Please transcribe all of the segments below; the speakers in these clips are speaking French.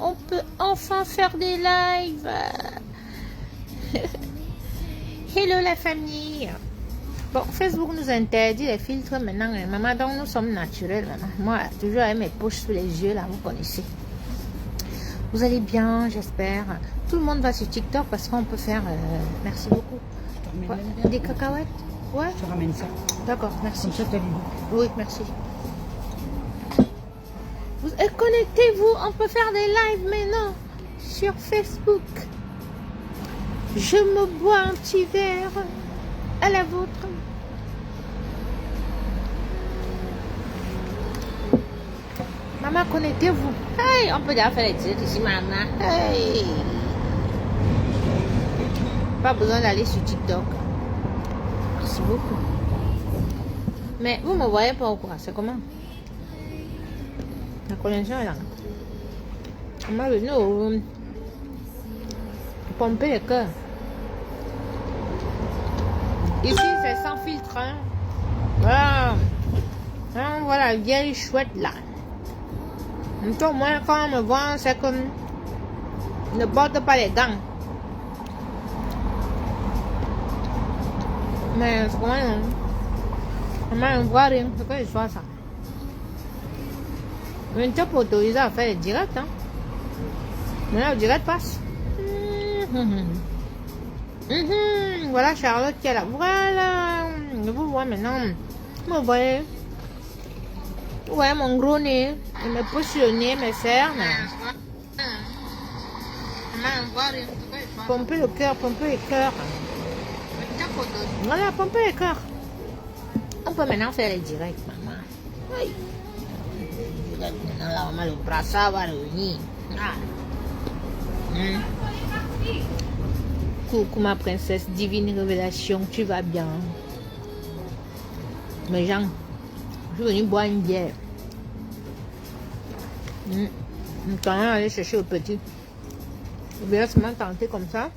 on peut enfin faire des lives. Hello la famille. Bon, Facebook nous interdit les filtres maintenant, maman, donc nous sommes naturels, maman. Moi, toujours avec mes poches sous les yeux, là, vous connaissez. Vous allez bien, j'espère. Tout le monde va sur TikTok parce qu'on peut faire... merci beaucoup. Des cacahuètes? Ouais. Je ramène ça. D'accord, merci. Comme ça, t'as l'idée. Oui, merci. Connectez-vous, on peut faire des lives maintenant sur Facebook. Je me bois un petit verre à la vôtre. Maman, connectez-vous. Hey, on peut déjà faire les titres ici, maman. Hey. Pas besoin d'aller sur TikTok. Merci beaucoup. Mais vous me voyez pas ou quoi? C'est comment? La connexion est là. On m'a venu pomper le cœur. Ici, c'est sans filtre. Hein. Voilà. Hein, voilà, la vieille chouette là. Donc, moi, quand on me voit, c'est comme ne porte pas les gants. Mais c'est comment on ne voit rien. C'est quoi l'histoire ça? Mais tu peux autoriser à faire les directs. Hein? Maintenant, le direct passe. Voilà Charlotte qui est là. Voilà. Je vous vois maintenant. Vous voyez. Vous voyez mon gros nez. Il me pousse sur le nez, mes cernes. Pomper le cœur, pomper les cœurs. Voilà, pomper les cœurs. On peut maintenant faire les directs, maman. Oui. Maintenant, là, maman, le brassard va revenir. Ah. Coucou ma princesse, divine révélation, tu vas bien? Mais Jean, je suis venue boire une bière. Quand on aller chercher au petit, je vais seulement tenter comme ça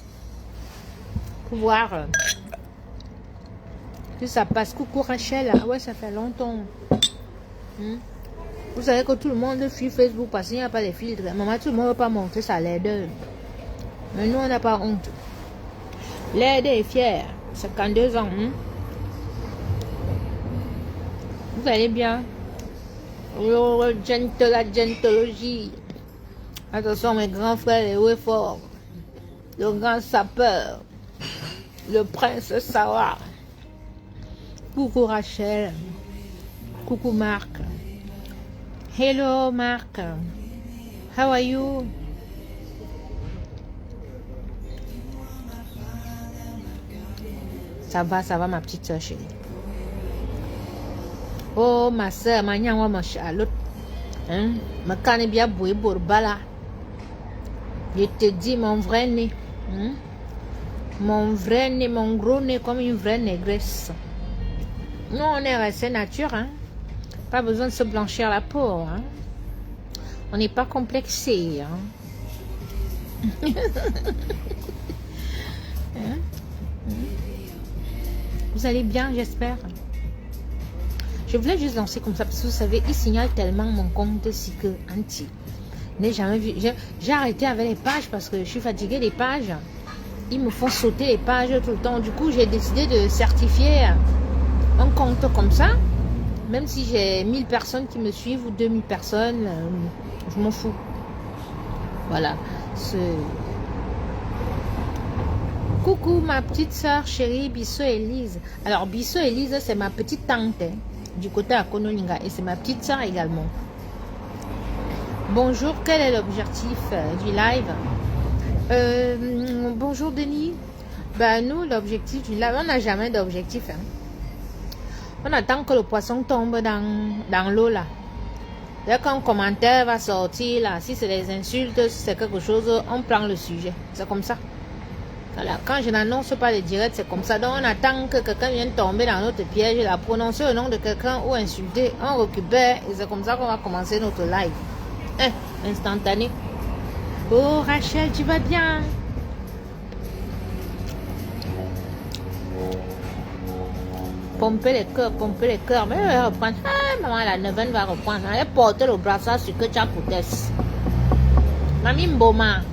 pour voir si ça passe. Coucou Rachel, ah ouais, ça fait longtemps. Vous savez que tout le monde fuit Facebook parce qu'il n'y a pas de filtres. Maman, tout le monde ne veut pas montrer sa laideur. Mais nous, on n'a pas honte. Laide est fière. 52 ans. Vous allez bien? La gentologie. Attention, mes grands frères, les hauts et forts. Le grand sapeur. Le prince Sarah. Coucou Rachel. Coucou Marc. Hello Marc. How are you? Ça va ma petite soeur chérie. Oh ma soeur, ma nyangwa ma Charlotte. Hein? Ma canne bien bouée bourbala. Je te dis mon vrai nez. Mon vrai nez, mon gros nez comme une vraie négresse. Nous on est resté nature, hein. Pas besoin de se blanchir la peau, hein. On n'est pas complexé, hein. Hein? Vous allez bien, j'espère. Je voulais juste lancer comme ça parce que vous savez, il signale tellement mon compte si que anti. N'ai jamais vu. J'ai arrêté avec les pages parce que je suis fatiguée des pages. Ils me font sauter les pages tout le temps. Du coup, j'ai décidé de certifier un compte comme ça. Même si j'ai 1000 personnes qui me suivent ou 2000 personnes, je m'en fous. Voilà. Coucou ma petite soeur chérie Bissot Elise. Alors Bissot Elise c'est ma petite tante hein, du côté à Konolinga et c'est ma petite soeur également. Bonjour, quel est l'objectif du live? Bonjour Denis. Ben nous l'objectif du live, on n'a jamais d'objectif. Hein. On attend que le poisson tombe dans l'eau là. Dès qu'un commentaire va sortir là, si c'est des insultes, si c'est quelque chose, on prend le sujet. C'est comme ça. Voilà, quand je n'annonce pas les directs, c'est comme ça. Donc on attend que quelqu'un vienne tomber dans notre piège, la prononcer le nom de quelqu'un ou insulter, on récupère et c'est comme ça qu'on va commencer notre live. Instantané. Oh Rachel, tu vas bien? Pomper les cœurs, mais elle va reprendre. Ah, maman, la neuvaine va reprendre. Elle porte le brassard sur que tu as pour test. Mamie Mboma,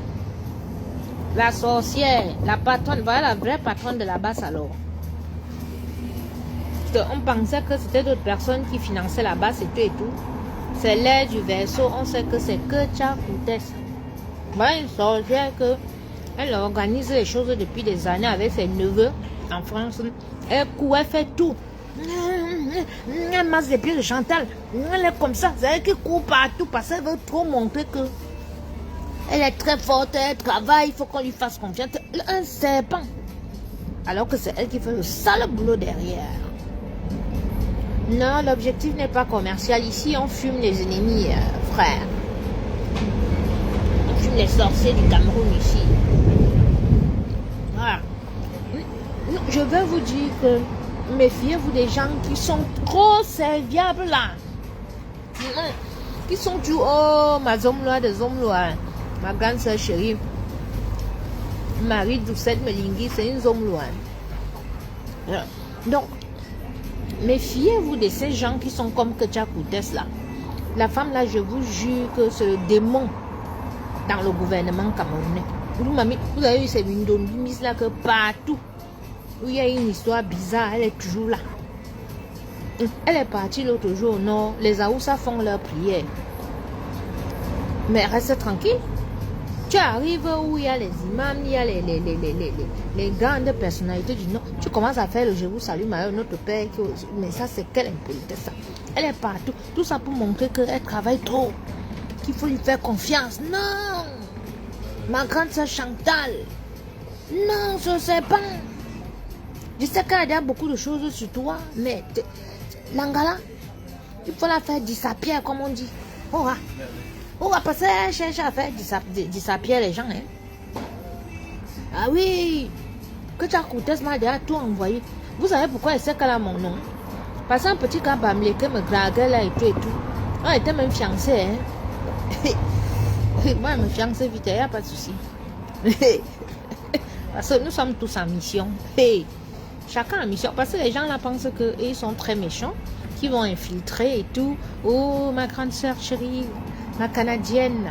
la sorcière, la patronne, voilà la vraie patronne de la basse alors. On pensait que c'était d'autres personnes qui finançaient la basse et tout. C'est l'air du verso, on sait que c'est que Tcha Koutès. Voilà une sorcière que elle organise les choses depuis des années avec ses neveux en France. Elle court, elle fait tout. Elle masse les pieds de Chantal. Elle est comme ça, c'est elle qui court partout parce qu'elle veut trop montrer que elle est très forte, elle travaille, il faut qu'on lui fasse confiance. Un serpent. Alors que c'est elle qui fait le sale boulot derrière. Non, l'objectif n'est pas commercial. Ici, on fume les ennemis, frère. On fume les sorciers du Cameroun ici. Voilà. Je veux vous dire que méfiez-vous des gens qui sont trop serviables là. Qui sont tout, oh, ma zomloa de zomloa. Ma grande soeur chérie. Marie Doucette Melingui, c'est une zomloa. Donc, méfiez-vous de ces gens qui sont comme Tcha Koutès là. La femme là, je vous jure que c'est le démon dans le gouvernement camerounais. Vous avez eu ces Windows là que partout où il y a une histoire bizarre, elle est toujours là. Elle est partie l'autre jour au nord. Les Aoussa font leur prière. Mais reste tranquille. Tu arrives où il y a les imams, il y a les grandes personnalités du Nord. Tu commences à faire le je vous salue, notre père. Mais ça, c'est quelle impolitesse ça. Elle est partout. Tout ça pour montrer qu'elle travaille trop. Qu'il faut lui faire confiance. Non. Ma grande soeur Chantal. Non, je ne sais pas. Je sais qu'elle a beaucoup de choses sur toi. Mais l'angala, il faut la faire disappear, comme on dit. Oh, ah. On va passer à chercher à faire disappear les gens. Hein. Ah oui, que tu as coûté ce matin, tout envoyé. Vous savez pourquoi elle sait qu'elle a mon nom? Parce qu'un petit gars qui me draguait là et tout et tout. On était même fiancés. Hein. Moi, je me fiancée vite, il n'y a pas de souci. Parce que nous sommes tous en mission. Chacun en mission. Parce que les gens là pensent qu'ils sont très méchants, qui vont infiltrer et tout. Oh, ma grande soeur chérie. Ma canadienne,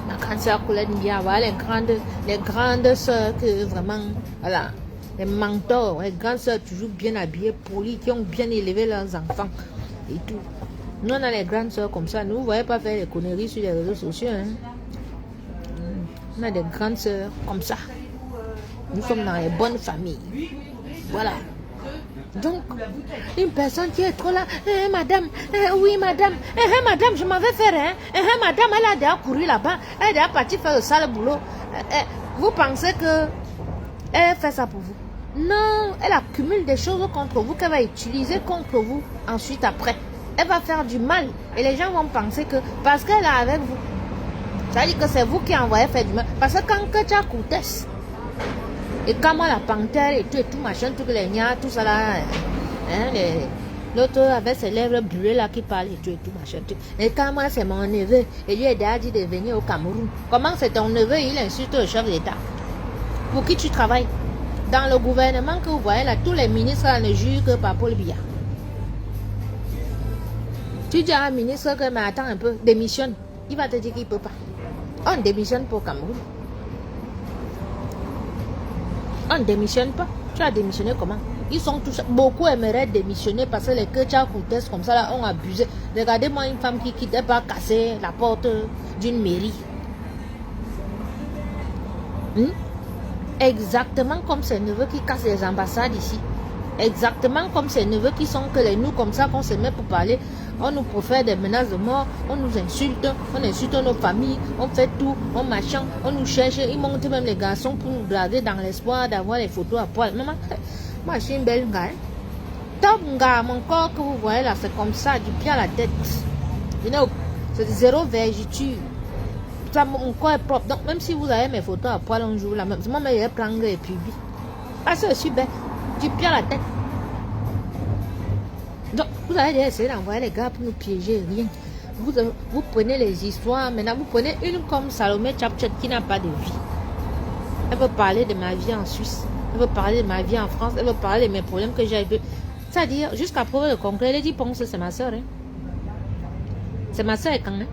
ma grande soeur Colette Mbia, voilà, les grandes soeurs que vraiment, voilà, les mentors, les grandes soeurs toujours bien habillées, polies, qui ont bien élevé leurs enfants et tout. Nous, on a les grandes soeurs comme ça, nous, vous ne voyez pas faire les conneries sur les réseaux sociaux. Hein. On a des grandes soeurs comme ça. Nous sommes dans les bonnes familles. Voilà. Donc, une personne qui est trop là, madame, oui madame, madame, je m'avais fait rien, madame, elle a déjà couru là-bas, elle a déjà parti faire le sale boulot. Vous pensez que elle fait ça pour vous? Non, elle accumule des choses contre vous qu'elle va utiliser contre vous ensuite après. Elle va faire du mal et les gens vont penser que parce qu'elle est avec vous, ça veut dire que c'est vous qui envoyez faire du mal. Parce que quand tu as coûté, et quand moi la panthère et tout machin, tout les gnas, tout ça là, hein, l'autre avec ses lèvres brûlées là qui parle et tout machin. Tout. Et quand moi c'est mon neveu, et lui a dit de venir au Cameroun. Comment c'est ton neveu, il insulte le chef d'État? Pour qui tu travailles? Dans le gouvernement que vous voyez là, tous les ministres là, ne jurent que par Paul Biya. Tu dis à un ministre que mais attends un peu, démissionne. Il va te dire qu'il ne peut pas. On démissionne pour Cameroun. On ne démissionne pas. Tu as démissionné comment? Ils sont tous... Beaucoup aimeraient démissionner parce que les Tcha Koutès comme ça là ont abusé. Regardez-moi une femme qui quitte pas casser la porte d'une mairie. Exactement comme ses neveux qui cassent les ambassades ici. Exactement comme ces neveux qui sont que les nous comme ça qu'on se met pour parler. On nous profère des menaces de mort, on nous insulte, on insulte nos familles, on fait tout, on machin, on nous cherche. Ils montent même les garçons pour nous draguer dans l'espoir d'avoir les photos à poil. Maman, moi je suis une belle gars. Top gars, mon corps que vous voyez là, c'est comme ça, du pied à la tête. You know, c'est zéro vergeture. Ça, mon corps est propre. Donc même si vous avez mes photos à poil un jour là, même moi je vais prendre et puis parce que je suis belle. Du pied à la tête. Donc, vous allez essayer d'envoyer les gars pour nous piéger, rien. Vous prenez les histoires, maintenant vous prenez une comme Salomé Tchapchet qui n'a pas de vie. Elle veut parler de ma vie en Suisse, elle veut parler de ma vie en France, elle veut parler de mes problèmes que j'ai. C'est-à-dire, jusqu'à preuve de concret, elle dit Ponce, c'est ma soeur. Hein. C'est ma soeur quand même.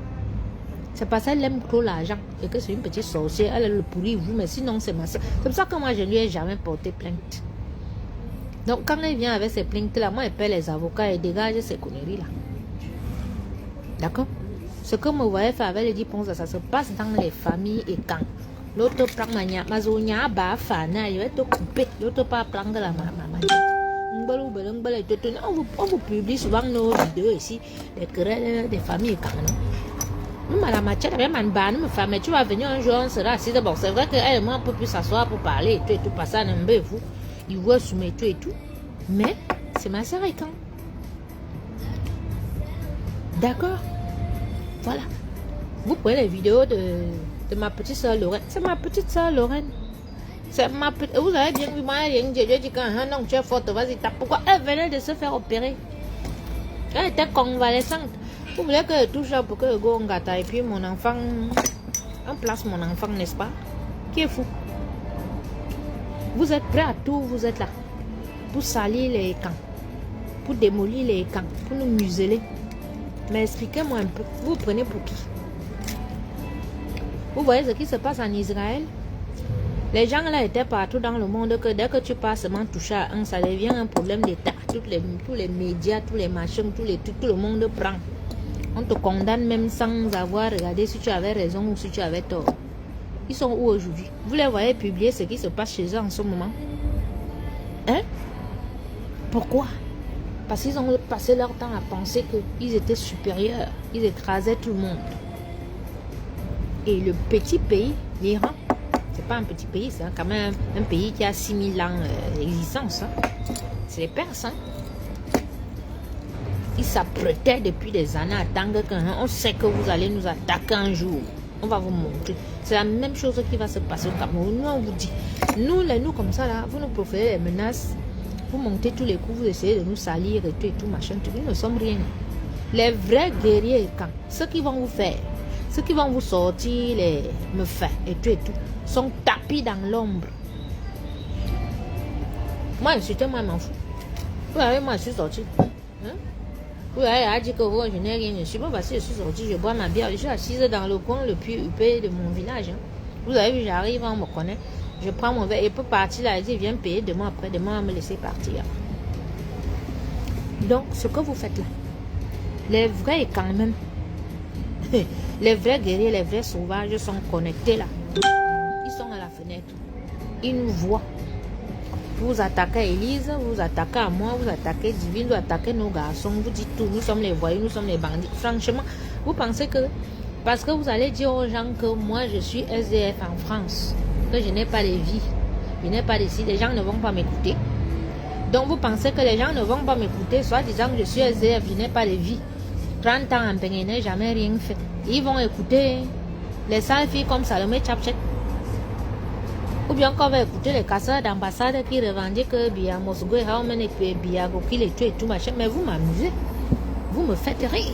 C'est parce qu'elle aime trop l'argent et que c'est une petite sorcière. Elle le pourrit vous, mais sinon c'est ma soeur. C'est pour ça que moi je lui ai jamais porté plainte. Donc quand elle vient avec ces plaintes-là, moi elle paie les avocats et dégage ces conneries-là. D'accord? Ce que vous voyez faire avec les 10 ponts, ça se passe dans les familles et quand l'autre prend ma nya, ma zonia, ba, fana, il va te couper, l'autre pas prendre la maman. On vous publie souvent nos vidéos ici, les querelles des familles et quand non? Madame Mathieu, même un ban, me femme, tu vas venir un jour, on sera assis d'abord. C'est vrai qu'elle et moi, on peut plus s'asseoir pour parler et tout, passer un peu, vous. Il voit soumettre tout et tout. Mais, c'est ma soeur et quand? D'accord? Voilà. Vous prenez les vidéos de ma petite soeur Lorraine. C'est ma petite soeur Lorraine. C'est ma petite... Vous avez bien vu, moi, j'ai dit quand non, tu es forte, vas-y, tape. Pourquoi elle venait de se faire opérer? Elle était convalescente. Vous voulez que je touche pour que je go en gâteau et puis mon enfant... On place mon enfant, n'est-ce pas? Qui est fou? Vous êtes prêts à tout, vous êtes là. Pour salir les camps. Pour démolir les camps. Pour nous museler. Mais expliquez-moi un peu. Vous prenez pour qui? Vous voyez ce qui se passe en Israël? Les gens là étaient partout dans le monde que dès que tu passes seulement toucher à un, ça devient un problème d'État. Tous les médias, tous les machins, tout le monde prend. On te condamne même sans avoir regardé si tu avais raison ou si tu avais tort. Ils sont où aujourd'hui? Vous les voyez publier ce qui se passe chez eux en ce moment? Hein? Pourquoi? Parce qu'ils ont passé leur temps à penser qu'ils étaient supérieurs. Ils écrasaient tout le monde. Et le petit pays, l'Iran, c'est pas un petit pays, c'est quand même un pays qui a 6000 ans d'existence. Hein. C'est les Perses. Hein. Ils s'apprêtaient depuis des années à attendre qu'on sait que vous allez nous attaquer un jour. On va vous montrer. C'est la même chose qui va se passer au Cameroun. Nous, on vous dit, nous comme ça, là, vous nous proférez les menaces. Vous montez tous les coups, vous essayez de nous salir et tout, machin, tout. Nous ne sommes rien. Les vrais guerriers, quand, ceux qui vont vous faire, ceux qui vont vous sortir les meufs et tout, sont tapis dans l'ombre. Moi, moi, je m'en fous. Vous voyez, moi, je suis sorti. Hein? Vous avez dit que je n'ai rien. Je ne suis pas parce que je suis sorti, je bois ma bière. Je suis assise dans le coin le plus huppé de mon village. Hein. Vous avez vu, j'arrive, on me connaît. Je prends mon verre et peut partir là. Il dit, viens payer demain après. Demain, on va me laisser partir. Donc, ce que vous faites là, les vrais, quand même, les vrais guerriers, les vrais sauvages sont connectés là. Ils sont à la fenêtre. Ils nous voient. Vous attaquez Élise, vous attaquez à moi, vous attaquez Divine, vous attaquez nos garçons, vous dites tout. Nous sommes les voyous, nous sommes les bandits. Franchement, vous pensez que parce que vous allez dire aux gens que moi je suis SDF en France, que je n'ai pas de vie, je n'ai pas de si, les gens ne vont pas m'écouter. Donc vous pensez que les gens ne vont pas m'écouter, soit disant que je suis SDF, je n'ai pas de vie. 30 ans en Pénin, je n'ai jamais rien fait. Ils vont écouter les sales filles comme Salomé Tchapchet. Ou bien qu'on va écouter les casseurs d'ambassade qui revendiquent que Bia Mosgo et Haomen et puis Bia Gokil et tout machin. Mais vous m'amusez. Vous me faites rire.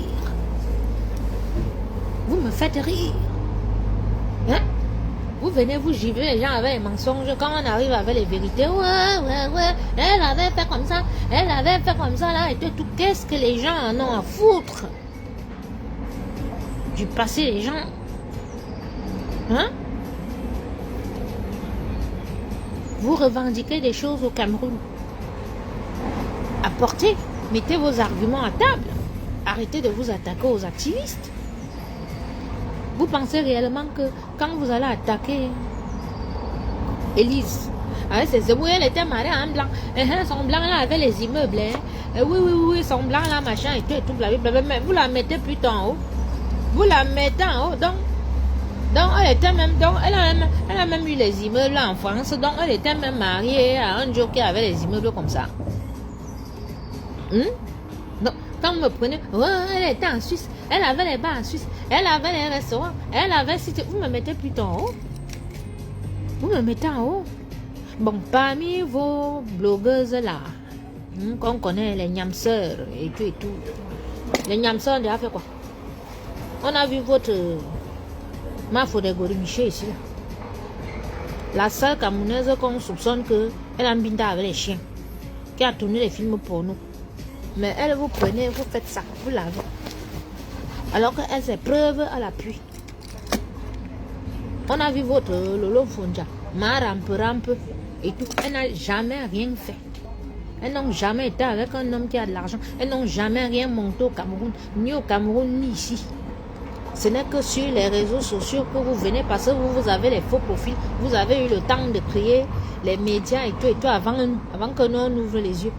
Vous me faites rire. Hein? Vous venez vous givrer les gens avec les mensonges. Quand on arrive avec les vérités, ouais. Elle avait fait comme ça. Elle avait fait comme ça là et tout. Qu'est-ce que les gens en ont à foutre? Du passé, les gens. Hein? Vous revendiquez des choses au Cameroun. Apportez, mettez vos arguments à table. Arrêtez de vous attaquer aux activistes. Vous pensez réellement que quand vous allez attaquer Élise, avec ses ébouilles, elle était mariée en blanc. Son blanc là avec les immeubles. Oui, son blanc là, machin et tout, blablabla. Mais vous la mettez plutôt en haut. Vous la mettez en haut, donc elle était même, elle a même eu les immeubles là en France, donc elle était même mariée à un jockey qui avait les immeubles comme ça. Donc, quand vous me prenez, elle était en Suisse, elle avait les bars en Suisse, elle avait les restaurants, elle avait, vous me mettez plutôt en haut. Vous me mettez en haut. Bon, parmi vos blogueuses là, qu'on connaît les Nyamseurs et tout. Les Nyamseurs, on a fait quoi? On a vu votre Mafo de Goribiché ici là. La seule Camerounaise qu'on soupçonne qu'elle a un binda avec les chiens, qui a tourné les films pour nous. Mais elle, vous prenez, vous faites ça, vous l'avez. Alors qu'elle, c'est preuve à l'appui. On a vu votre Lolo Fonja, ma rampe, et tout. Elle n'a jamais rien fait. Elles n'ont jamais été avec un homme qui a de l'argent. Elles n'ont jamais rien monté au Cameroun, ni au Cameroun, ni ici. Ce n'est que sur les réseaux sociaux que vous venez parce que vous avez les faux profils. Vous avez eu le temps de créer les médias et tout avant que nous on ouvre les yeux.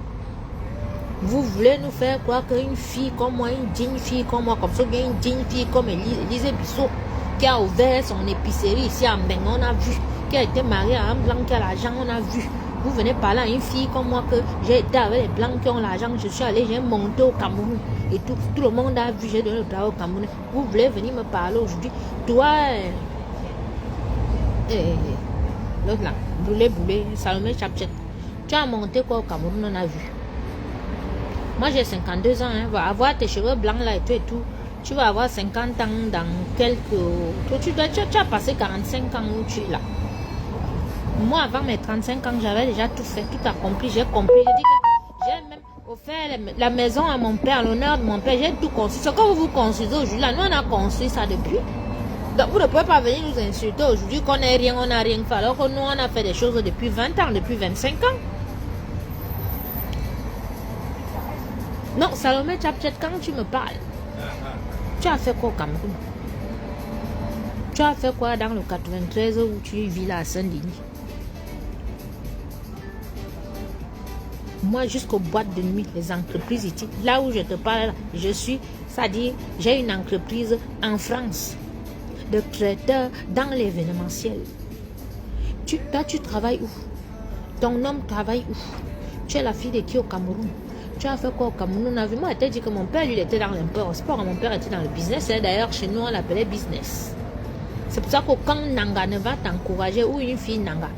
Vous voulez nous faire croire qu'une fille comme moi, une digne fille comme moi, comme ça, une digne fille comme Élise Bissot, qui a ouvert son épicerie ici à Mbeng, on a vu, qui a été mariée à un blanc qui a l'argent, on a vu. Vous venez parler à une fille comme moi que j'ai été avec les blancs qui ont l'argent, je suis allé, j'ai monté au Cameroun et tout le monde a vu, j'ai donné le travail au Cameroun. Vous voulez venir me parler aujourd'hui? Toi, l'autre là, Boulé, Salomé Chapchet, tu as monté quoi au Cameroun, on a vu. Moi j'ai 52 ans, hein, va avoir tes cheveux blancs là et tout. Tu vas avoir 50 ans dans quelques... Tu as passé 45 ans où tu es là. Moi, avant mes 35 ans, j'avais déjà tout fait, tout accompli. J'ai compris. J'ai dit que j'ai même offert la maison à mon père, l'honneur de mon père. J'ai tout construit. Ce que vous construisez aujourd'hui, là, nous, on a construit ça depuis. Donc, vous ne pouvez pas venir nous insulter aujourd'hui qu'on n'a rien, on n'a rien fait. Alors que nous, on a fait des choses depuis 20 ans, depuis 25 ans. Non, Salomé Chapchet, quand tu me parles, tu as fait quoi au Cameroun? Tu as fait quoi dans le 93 où tu vis là à Saint-Denis? Moi, jusqu'aux boîtes de nuit, les entreprises ici, là où je te parle, je suis, c'est-à-dire, j'ai une entreprise en France de traiteur dans l'événementiel. Toi, tu travailles où? Ton homme travaille où? Tu es la fille de qui au Cameroun? Tu as fait quoi au Cameroun? On a vu, moi, je t'ai dit que mon père, lui, il était dans l'import-sport. Mon père était dans le business. Et d'ailleurs, chez nous, on l'appelait business. C'est pour ça que quand Nanga ne va t'encourager, ou une fille Nanga,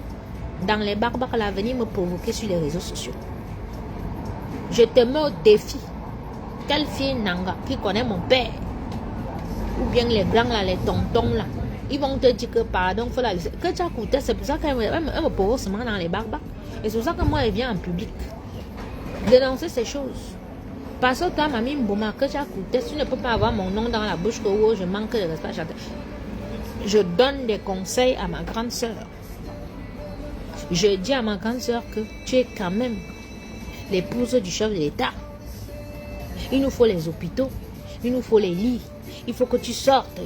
dans les barbares, elle va venir me provoquer sur les réseaux sociaux. Je te mets au défi. Quelle fille Nanga qui connaît mon père, ou bien les grands là, les tontons là, ils vont te dire que pardon, faut la laisser. Que tu as coûté, c'est pour ça qu'elle me provoque seulement dans les barbares. Et c'est pour ça que moi, elle vient en public dénoncer ces choses. Parce que toi, mamie Mboma, que tu as coûté, tu ne peux pas avoir mon nom dans la bouche que oh, je manque de respect à chanter. Je donne des conseils à ma grande soeur. Je dis à ma grande soeur que tu es quand même l'épouse du chef de l'État. Il nous faut les hôpitaux, il nous faut les lits, il faut que tu sortes.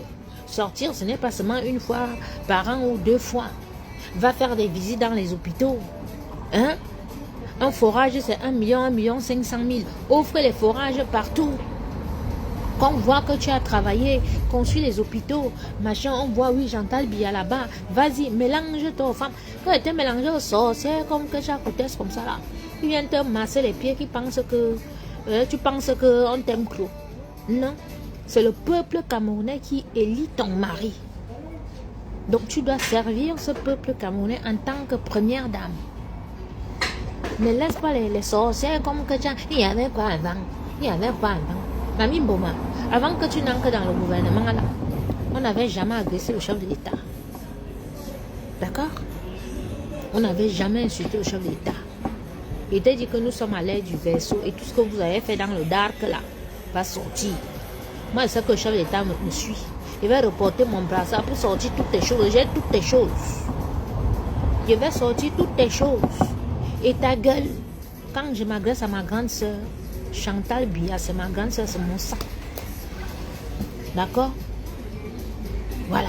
Sortir, ce n'est pas seulement une fois par an ou 2 fois. Va faire des visites dans les hôpitaux. Hein? Un forage, c'est 1 million 500 000. Offre les forages partout. Quand on voit que tu as travaillé, construit les hôpitaux, machin, on voit, oui, Chantal Biya là-bas. Vas-y, mélange-toi aux femmes. Quand tu es mélangé aux sorcières, comme que tu as côté comme ça là, ils viennent te masser les pieds qui pensent que tu penses qu'on t'aime trop. Non, c'est le peuple camerounais qui élit ton mari. Donc tu dois servir ce peuple camerounais en tant que première dame. Ne laisse pas les sorcières comme que tu as. Il y avait quoi avant? Il y avait quoi avant? Mamie Mboma, avant que tu n'entres dans le gouvernement là, on n'avait jamais agressé le chef de l'État. D'accord? On n'avait jamais insulté le chef de l'État. Il t'a dit que nous sommes à l'aide du vaisseau et tout ce que vous avez fait dans le dark là va sortir. Moi, je sais que le chef de l'État me suit. Il va reporter mon brassard pour sortir toutes les choses. J'ai toutes les choses. Je vais sortir toutes les choses. Et ta gueule, quand je m'adresse à ma grande soeur, Chantal Biya, c'est ma grande soeur, c'est mon sang. D'accord? Voilà.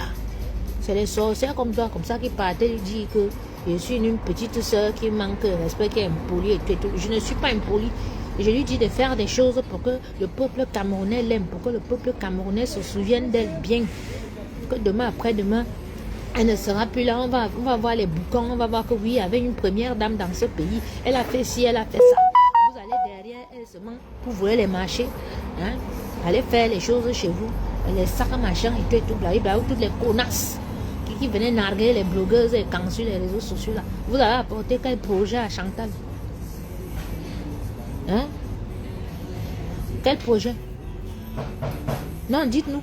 C'est les sorcières comme toi, comme ça, qui partaient lui dire que je suis une petite soeur qui manque de respect, qui est impolie et tout. Je ne suis pas impolie. Je lui dis de faire des choses pour que le peuple camerounais l'aime, pour que le peuple camerounais se souvienne d'elle bien. Que demain, après-demain, elle ne sera plus là. On va voir les boucans, on va voir que oui, il y avait une première dame dans ce pays. Elle a fait ci, elle a fait ça. Vous allez derrière elle seulement pour vouloir les marcher. Hein? Allez faire les choses chez vous. Les sacs machin et tout, blablabla, toutes les connasses qui venaient narguer les blogueuses et quand sur les réseaux sociaux là. Vous avez apporté quel projet à Chantal? Hein? Quel projet? Non, dites-nous.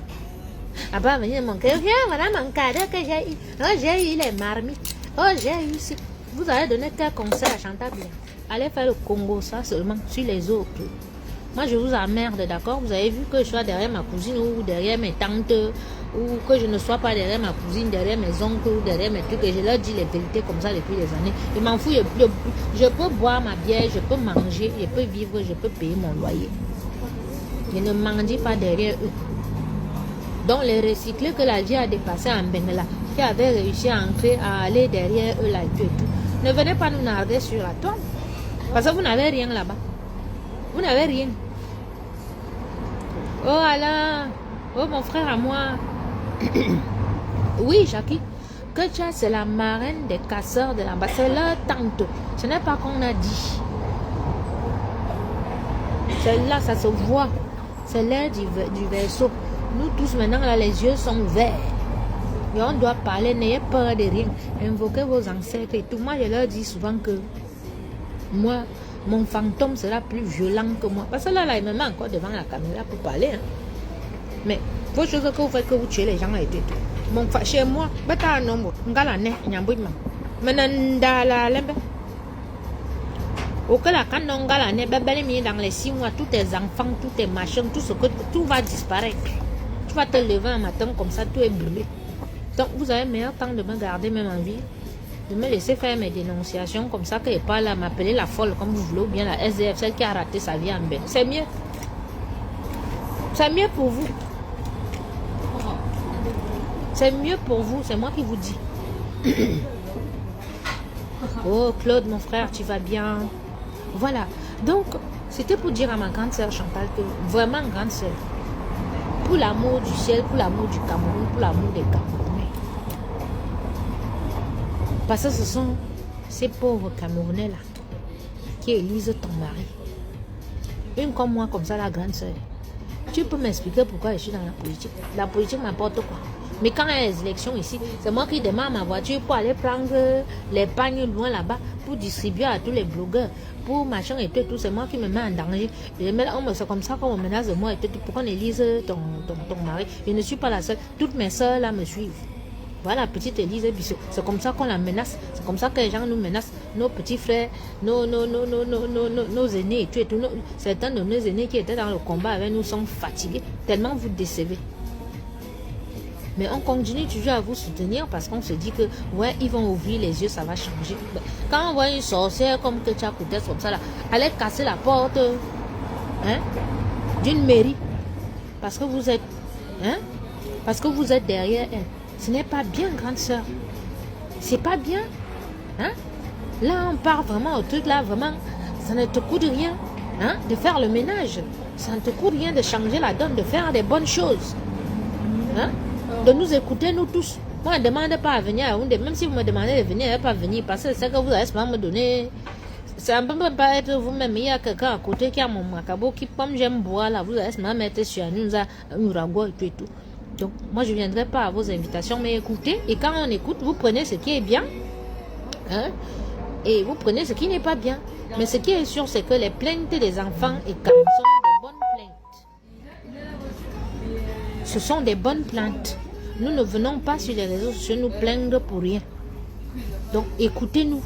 Après, venir mon cœur. Voilà mon cadeau que j'ai eu. Oh, j'ai eu les marmites. Oh, j'ai eu ici. Vous avez donné quel conseil à Chantal Biya? Allez faire le Congo, ça seulement, sur les autres. Moi, je vous emmerde, d'accord? Vous avez vu que je sois derrière ma cousine ou derrière mes tantes, ou que je ne sois pas derrière ma cousine, derrière mes oncles ou derrière mes trucs, et je leur dis les vérités comme ça depuis des années. Je m'en fous, je peux boire ma bière, je peux manger, je peux vivre, je peux payer mon loyer. Je ne mendie pas derrière eux. Donc les recyclés que la vie a dépassé en Bengala, qui avaient réussi à entrer, à aller derrière eux là et tout, ne venez pas nous narguer sur la toile. Parce que vous n'avez rien là-bas. Vous n'avez rien. Oh Allah, oh mon frère à moi. Oui, Jackie, Ketia c'est la marraine des casseurs de l'ambassade. C'est leur tante. Ce n'est pas qu'on a dit. Celle-là, ça se voit. C'est l'air du verseau. Nous tous maintenant, là, les yeux sont verts. Et on doit parler, n'ayez peur de rien. Invoquez vos ancêtres et tout. Moi, je leur dis souvent que moi, mon fantôme sera plus violent que moi. Parce que là, il me met encore devant la caméra pour parler. Hein. Mais, vos choses que vous faites, que vous tuez les gens là et tout. Mon chez moi, bata nombo, ngala ne, nyambouima. Menanda lembe. Au cas là, quand on ngala ne, bébé dans les 6 mois, tous tes enfants, tous tes machins, tout va disparaître. Tu vas te lever un matin comme ça, tout est brûlé. Donc, vous avez meilleur temps de me garder même en vie, de me laisser faire mes dénonciations comme ça, que je pas là m'appeler la folle comme vous voulez, ou bien la SDF, celle qui a raté sa vie en bain. C'est mieux. C'est mieux pour vous. C'est mieux pour vous, c'est moi qui vous dis. Oh, Claude, mon frère, tu vas bien? Voilà. Donc, c'était pour dire à ma grande sœur Chantal que, vraiment grande sœur, pour l'amour du ciel, pour l'amour du Cameroun, pour l'amour des Camerounais. Parce que ce sont ces pauvres Camerounais là qui élisent ton mari. Une comme moi, comme ça, la grande sœur. Tu peux m'expliquer pourquoi je suis dans la politique? La politique m'importe quoi? Mais quand il y a les élections ici, c'est moi qui demande ma voiture pour aller prendre les pagnes loin là-bas, pour distribuer à tous les blogueurs, pour machin et tout, c'est moi qui me mets en danger. C'est comme ça qu'on me menace de moi et tout, pour qu'on élise ton mari. Je ne suis pas la seule. Toutes mes soeurs là me suivent. Voilà, petite Élise Bissot. C'est comme ça qu'on la menace. C'est comme ça que les gens nous menacent. Nos petits frères, nos aînés et tout. Certains de nos aînés qui étaient dans le combat avec nous sont fatigués. Tellement vous décevez. Mais on continue toujours à vous soutenir parce qu'on se dit que, ouais, ils vont ouvrir les yeux, ça va changer. Quand on voit une sorcière comme Ketia Countess comme ça, là, allez casser la porte d'une mairie. Parce que vous êtes, parce que vous êtes derrière elle. Ce n'est pas bien, grande soeur. C'est pas bien. Là, on part vraiment au truc, là, vraiment, ça ne te coûte rien de faire le ménage. Ça ne te coûte rien de changer la donne, de faire des bonnes choses. De nous écouter, nous tous. Moi, ne demande pas à venir à Yaoundé. Même si vous me demandez de venir, elle ne va pas venir. Parce que c'est que vous allez seulement me donner. Ça ne peut pas être vous-même. Il y a quelqu'un à côté qui a mon macabo qui, comme j'aime boire, là, vous allez seulement mettre sur un ouragan et tout et tout. Donc, moi, je ne viendrai pas à vos invitations, mais écoutez. Et quand on écoute, vous prenez ce qui est bien. Et vous prenez ce qui n'est pas bien. Mais ce qui est sûr, c'est que les plaintes des enfants et Cam sont des bonnes plaintes. Ce sont des bonnes plaintes. Nous ne venons pas sur les réseaux sociaux nous plaindre pour rien. Donc, écoutez-nous.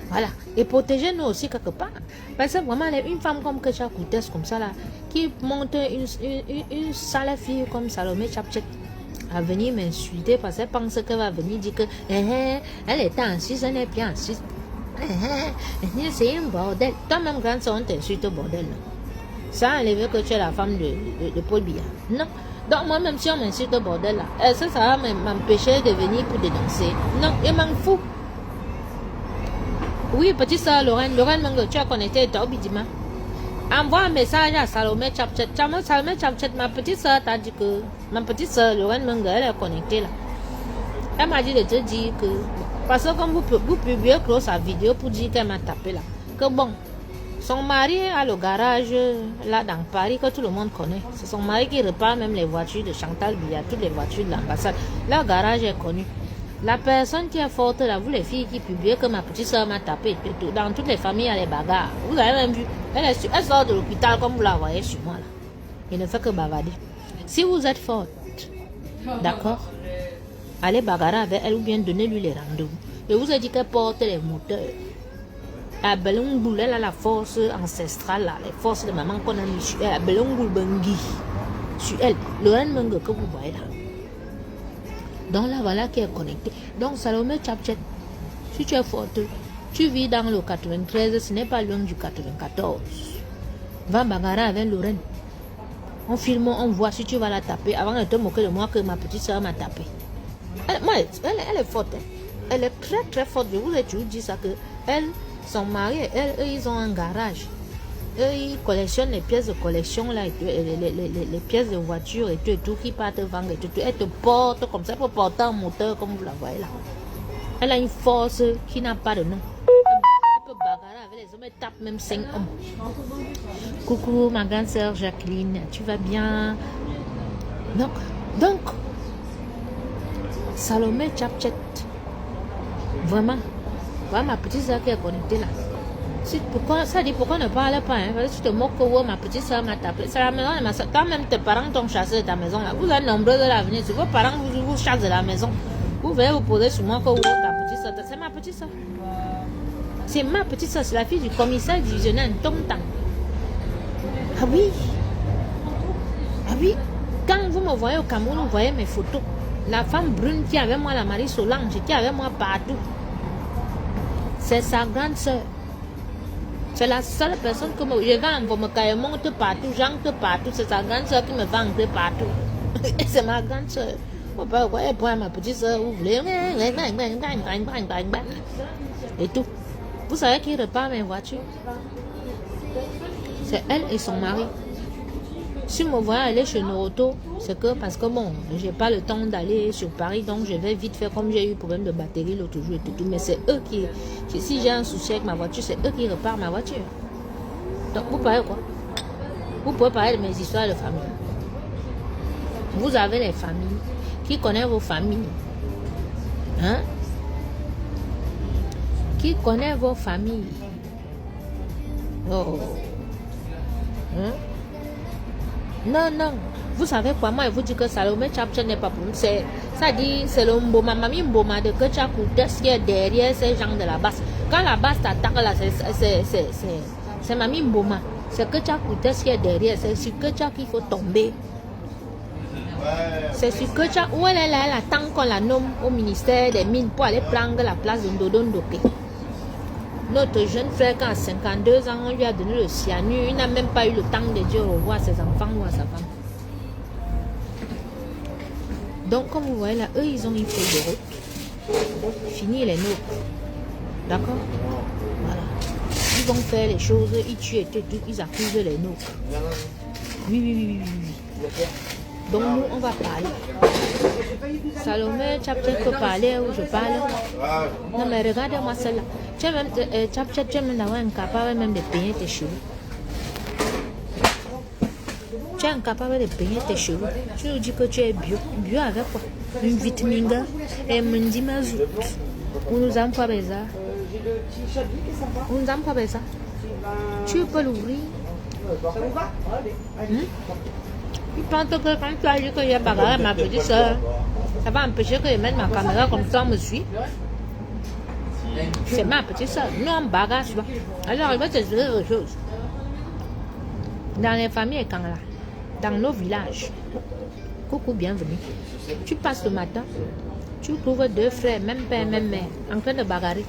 Voilà. Et protégez-nous aussi quelque part. Parce que vraiment, une femme comme Ketia Countess, comme ça, là, qui monte une sale fille comme Salomé Chapchet à venir m'insulter parce qu'elle pense qu'elle va venir dire que elle est en Suisse, elle n'est plus en Suisse. C'est un bordel. Toi-même, grande soeur, on t'insulte au bordel. Ça enlever que tu es la femme de Paul Biya. Non. Donc moi-même, si on m'insulte au bordel, là, ça va m'empêcher de venir pour dénoncer. Non, je m'en fous. Oui, petite soeur Lorraine Mengue, tu as connecté à Obidima. Envoie un message à Salomé Chapchet. Salomé Chapchet, ma petite soeur t'a dit que ma petite soeur Lorraine Mengue, elle est connectée là. Elle m'a dit de te dire que, parce que comme vous publiez sa vidéo pour dire qu'elle m'a tapé là, que bon, son mari a le garage là dans Paris que tout le monde connaît. C'est son mari qui repart même les voitures de Chantal Biya, toutes les voitures de l'ambassade. Leur garage est connu. La personne qui est forte là, vous les filles qui publient que ma petite soeur m'a tapé et tout, dans toutes les familles il y a les bagarres. Vous avez même vu, elle sort de l'hôpital comme vous la voyez sur moi là. Il ne fait que bavarder. Si vous êtes forte, d'accord, allez bagarrer avec elle ou bien donnez-lui les rendez-vous. Je vous ai dit qu'elle porte les moteurs. À Belongoul, elle a la force ancestrale, là, les forces de maman qu'on a mis sur elle. À Belongoul Bangui, sur elle. Lorraine Mengue que vous voyez là. Donc là, voilà qui est connecté. Donc Salomé Tchapchet, si tu es forte, tu vis dans le 93, ce n'est pas loin du 94. Va bagarrer avec Lorraine. On filme, on voit si tu vas la taper. Avant de te moquer de moi que ma petite soeur m'a tapé. Elle est forte. Hein. Elle est très très forte. Je vous ai toujours dit ça que elle, son mari et elle, eux, ils ont un garage. Eux, ils collectionnent les pièces de collection, là, et tout, les pièces de voiture et tout qui partent vendre et tout. Elle te porte comme ça pour porter un moteur comme vous la voyez là. Elle a une force qui n'a pas de nom. Elle peut bagarrer avec les hommes, elle tape même 5 hommes. Coucou ma grande sœur Jacqueline, tu vas bien? Donc, Salomé Tchapchet, vraiment, voilà ma petite soeur qui est connectée là. Pourquoi ne parle pas hein? Parce que tu te moques que ma petite soeur m'a tapé. C'est la maison de ma soeur. Toi-même, tes parents t'ont chassé de ta maison là. Vous êtes nombreux de l'avenir. Si vos parents vous chassent de la maison, vous venez vous poser sur moi que ta petite soeur. C'est ma petite soeur. C'est ma petite soeur. C'est la fille du commissaire divisionnaire Tomtang. Ah oui. Quand vous me voyez au Cameroun, vous voyez mes photos. La femme brune qui est avec moi, la Marie Solange, qui est avec moi partout. C'est sa grande soeur. C'est la seule personne que je vais en me monte partout, j'entre partout. C'est sa grande soeur qui me va entrer partout. C'est ma grande soeur. Vous voyez, pour ma petite soeur, vous voulez. Et tout. Vous savez qui repart mes voitures? C'est elle et son mari. Si me voyez aller chez Noroto, c'est que parce que bon, j'ai pas le temps d'aller sur Paris, donc je vais vite faire comme j'ai eu problème de batterie l'autre jour et tout. Mais c'est eux qui si j'ai un souci avec ma voiture, c'est eux qui repartent ma voiture. Donc vous parlez quoi? Vous pouvez parler de mes histoires de famille. Vous avez les familles. Qui connaît vos familles? Hein? Qui connaît vos familles? Oh. Hein? Non. Vous savez quoi? Moi, je vous dis que Salomé Tchapchet n'est pas pour nous. Ça dit, c'est le Mboma, Mamie Mboma de Ketchakoutes qui est derrière ces gens de la basse. Quand la basse t'attaque là, c'est Mamie Mboma. C'est Ketchakoutes qui est derrière. C'est sur Ketchak qu'il faut tomber. C'est sur Ketchak où elle est là, elle attend qu'on la nomme au ministère des Mines pour aller prendre la place de Ndodon Doké. Notre jeune frère, quand à 52 ans, on lui a donné le cyanure. Il n'a même pas eu le temps de dire au revoir à ses enfants ou à sa femme. Donc, comme vous voyez là, eux, ils ont une feuille de route. Fini les nôtres. D'accord? Voilà. Ils vont faire les choses, ils tuent et tout, ils accusent les nôtres. Oui. Donc, nous, on va parler. Salomé Tchapchet peut parler où je parle. Non, mais regardez-moi celle-là. Tchapchet, tu es même incapable même de peigner tes cheveux. Tu es incapable de peigner tes cheveux. Tu nous dis que tu es bio. Bio avec quoi? Une vitamine et Mundi Mazout. On nous a pas besoin. Tu peux l'ouvrir. Il pense que quand tu as dit que j'ai bagarré ma petite soeur, ça va empêcher que je mette ma caméra comme ça, on me suit. C'est ma petite soeur. Nous, on bagarre, tu vois. Alors, il va te dire autre chose. Dans les familles Kangla, dans nos villages, coucou, bienvenue. Tu passes le matin, tu trouves deux frères, même père, même mère, en train de bagarrer.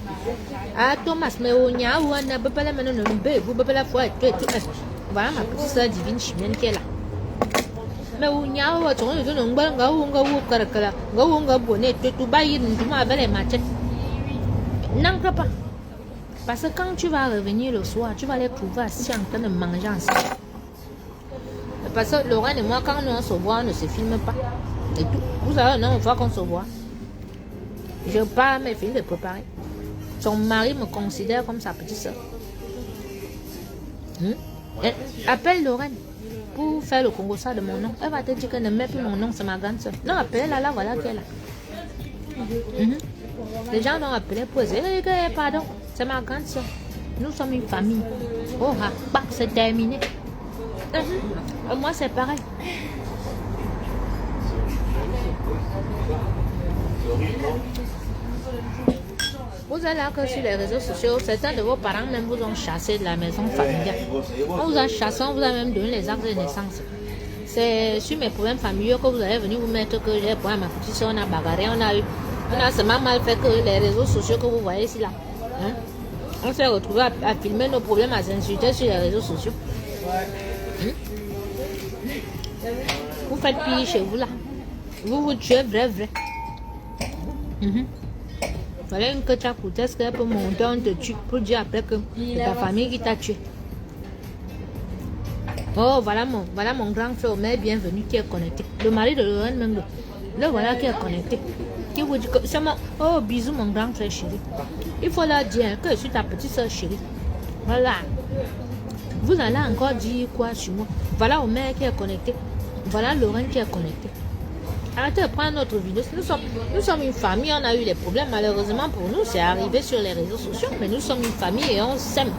Ah, Thomas, mais on y a où on a pas la main, vous pouvez la foi et tout. Voilà ma petite soeur divine chimienne qui est là. Mais où y a où on n'entre pas. Parce que quand tu vas revenir le soir, tu vas les trouver assis en train de manger ensemble. Parce que Lorraine et moi, quand nous on se voit, on ne se filme pas. Et tout. Vous savez, non, une fois qu'on se voit, je pars, mais fini de préparer. Son mari me considère comme sa petite soeur. Appelle Lorraine pour faire le Congo ça de mon nom. Elle va te dire qu'elle ne met plus mon nom, c'est ma grande soeur. Non, appelle-la là, voilà qu'elle est là. Les gens l'ont appelé pour dire pardon, c'est ma grande soeur. Nous sommes une famille. Oh, c'est terminé. Moi, c'est pareil. Vous êtes là que sur les réseaux sociaux, certains de vos parents même vous ont chassé de la maison familiale. On vous a chassé, on vous a même donné les actes de naissance. C'est sur mes problèmes familiaux que vous allez venir vous mettre que j'ai pour ma petite soeur, on a bagarré, on a seulement mal fait que les réseaux sociaux que vous voyez ici là. Hein? On s'est retrouvé à filmer nos problèmes, à s'insulter sur les réseaux sociaux. Hein? Vous faites pire chez vous là. Vous vous tuez vrai. Fallait une que tu as coûté, est-ce qu'elle peut monter, on te tue pour dire après que c'est ta famille qui t'a tué. Oh, voilà mon grand frère, mais bienvenue qui est connecté. Le mari de Lorraine même, le voilà qui est connecté. Qui vous dit que c'est mon... Oh, bisous mon grand frère chéri. Il faut leur dire que je suis ta petite soeur chérie. Voilà. Vous allez encore dire quoi sur moi? Voilà Omer qui est connecté. Voilà Lorraine qui est connecté. Arrêtez de prendre notre vidéo. Nous sommes une famille, on a eu des problèmes. Malheureusement pour nous, c'est arrivé sur les réseaux sociaux. Mais nous sommes une famille et on s'aime.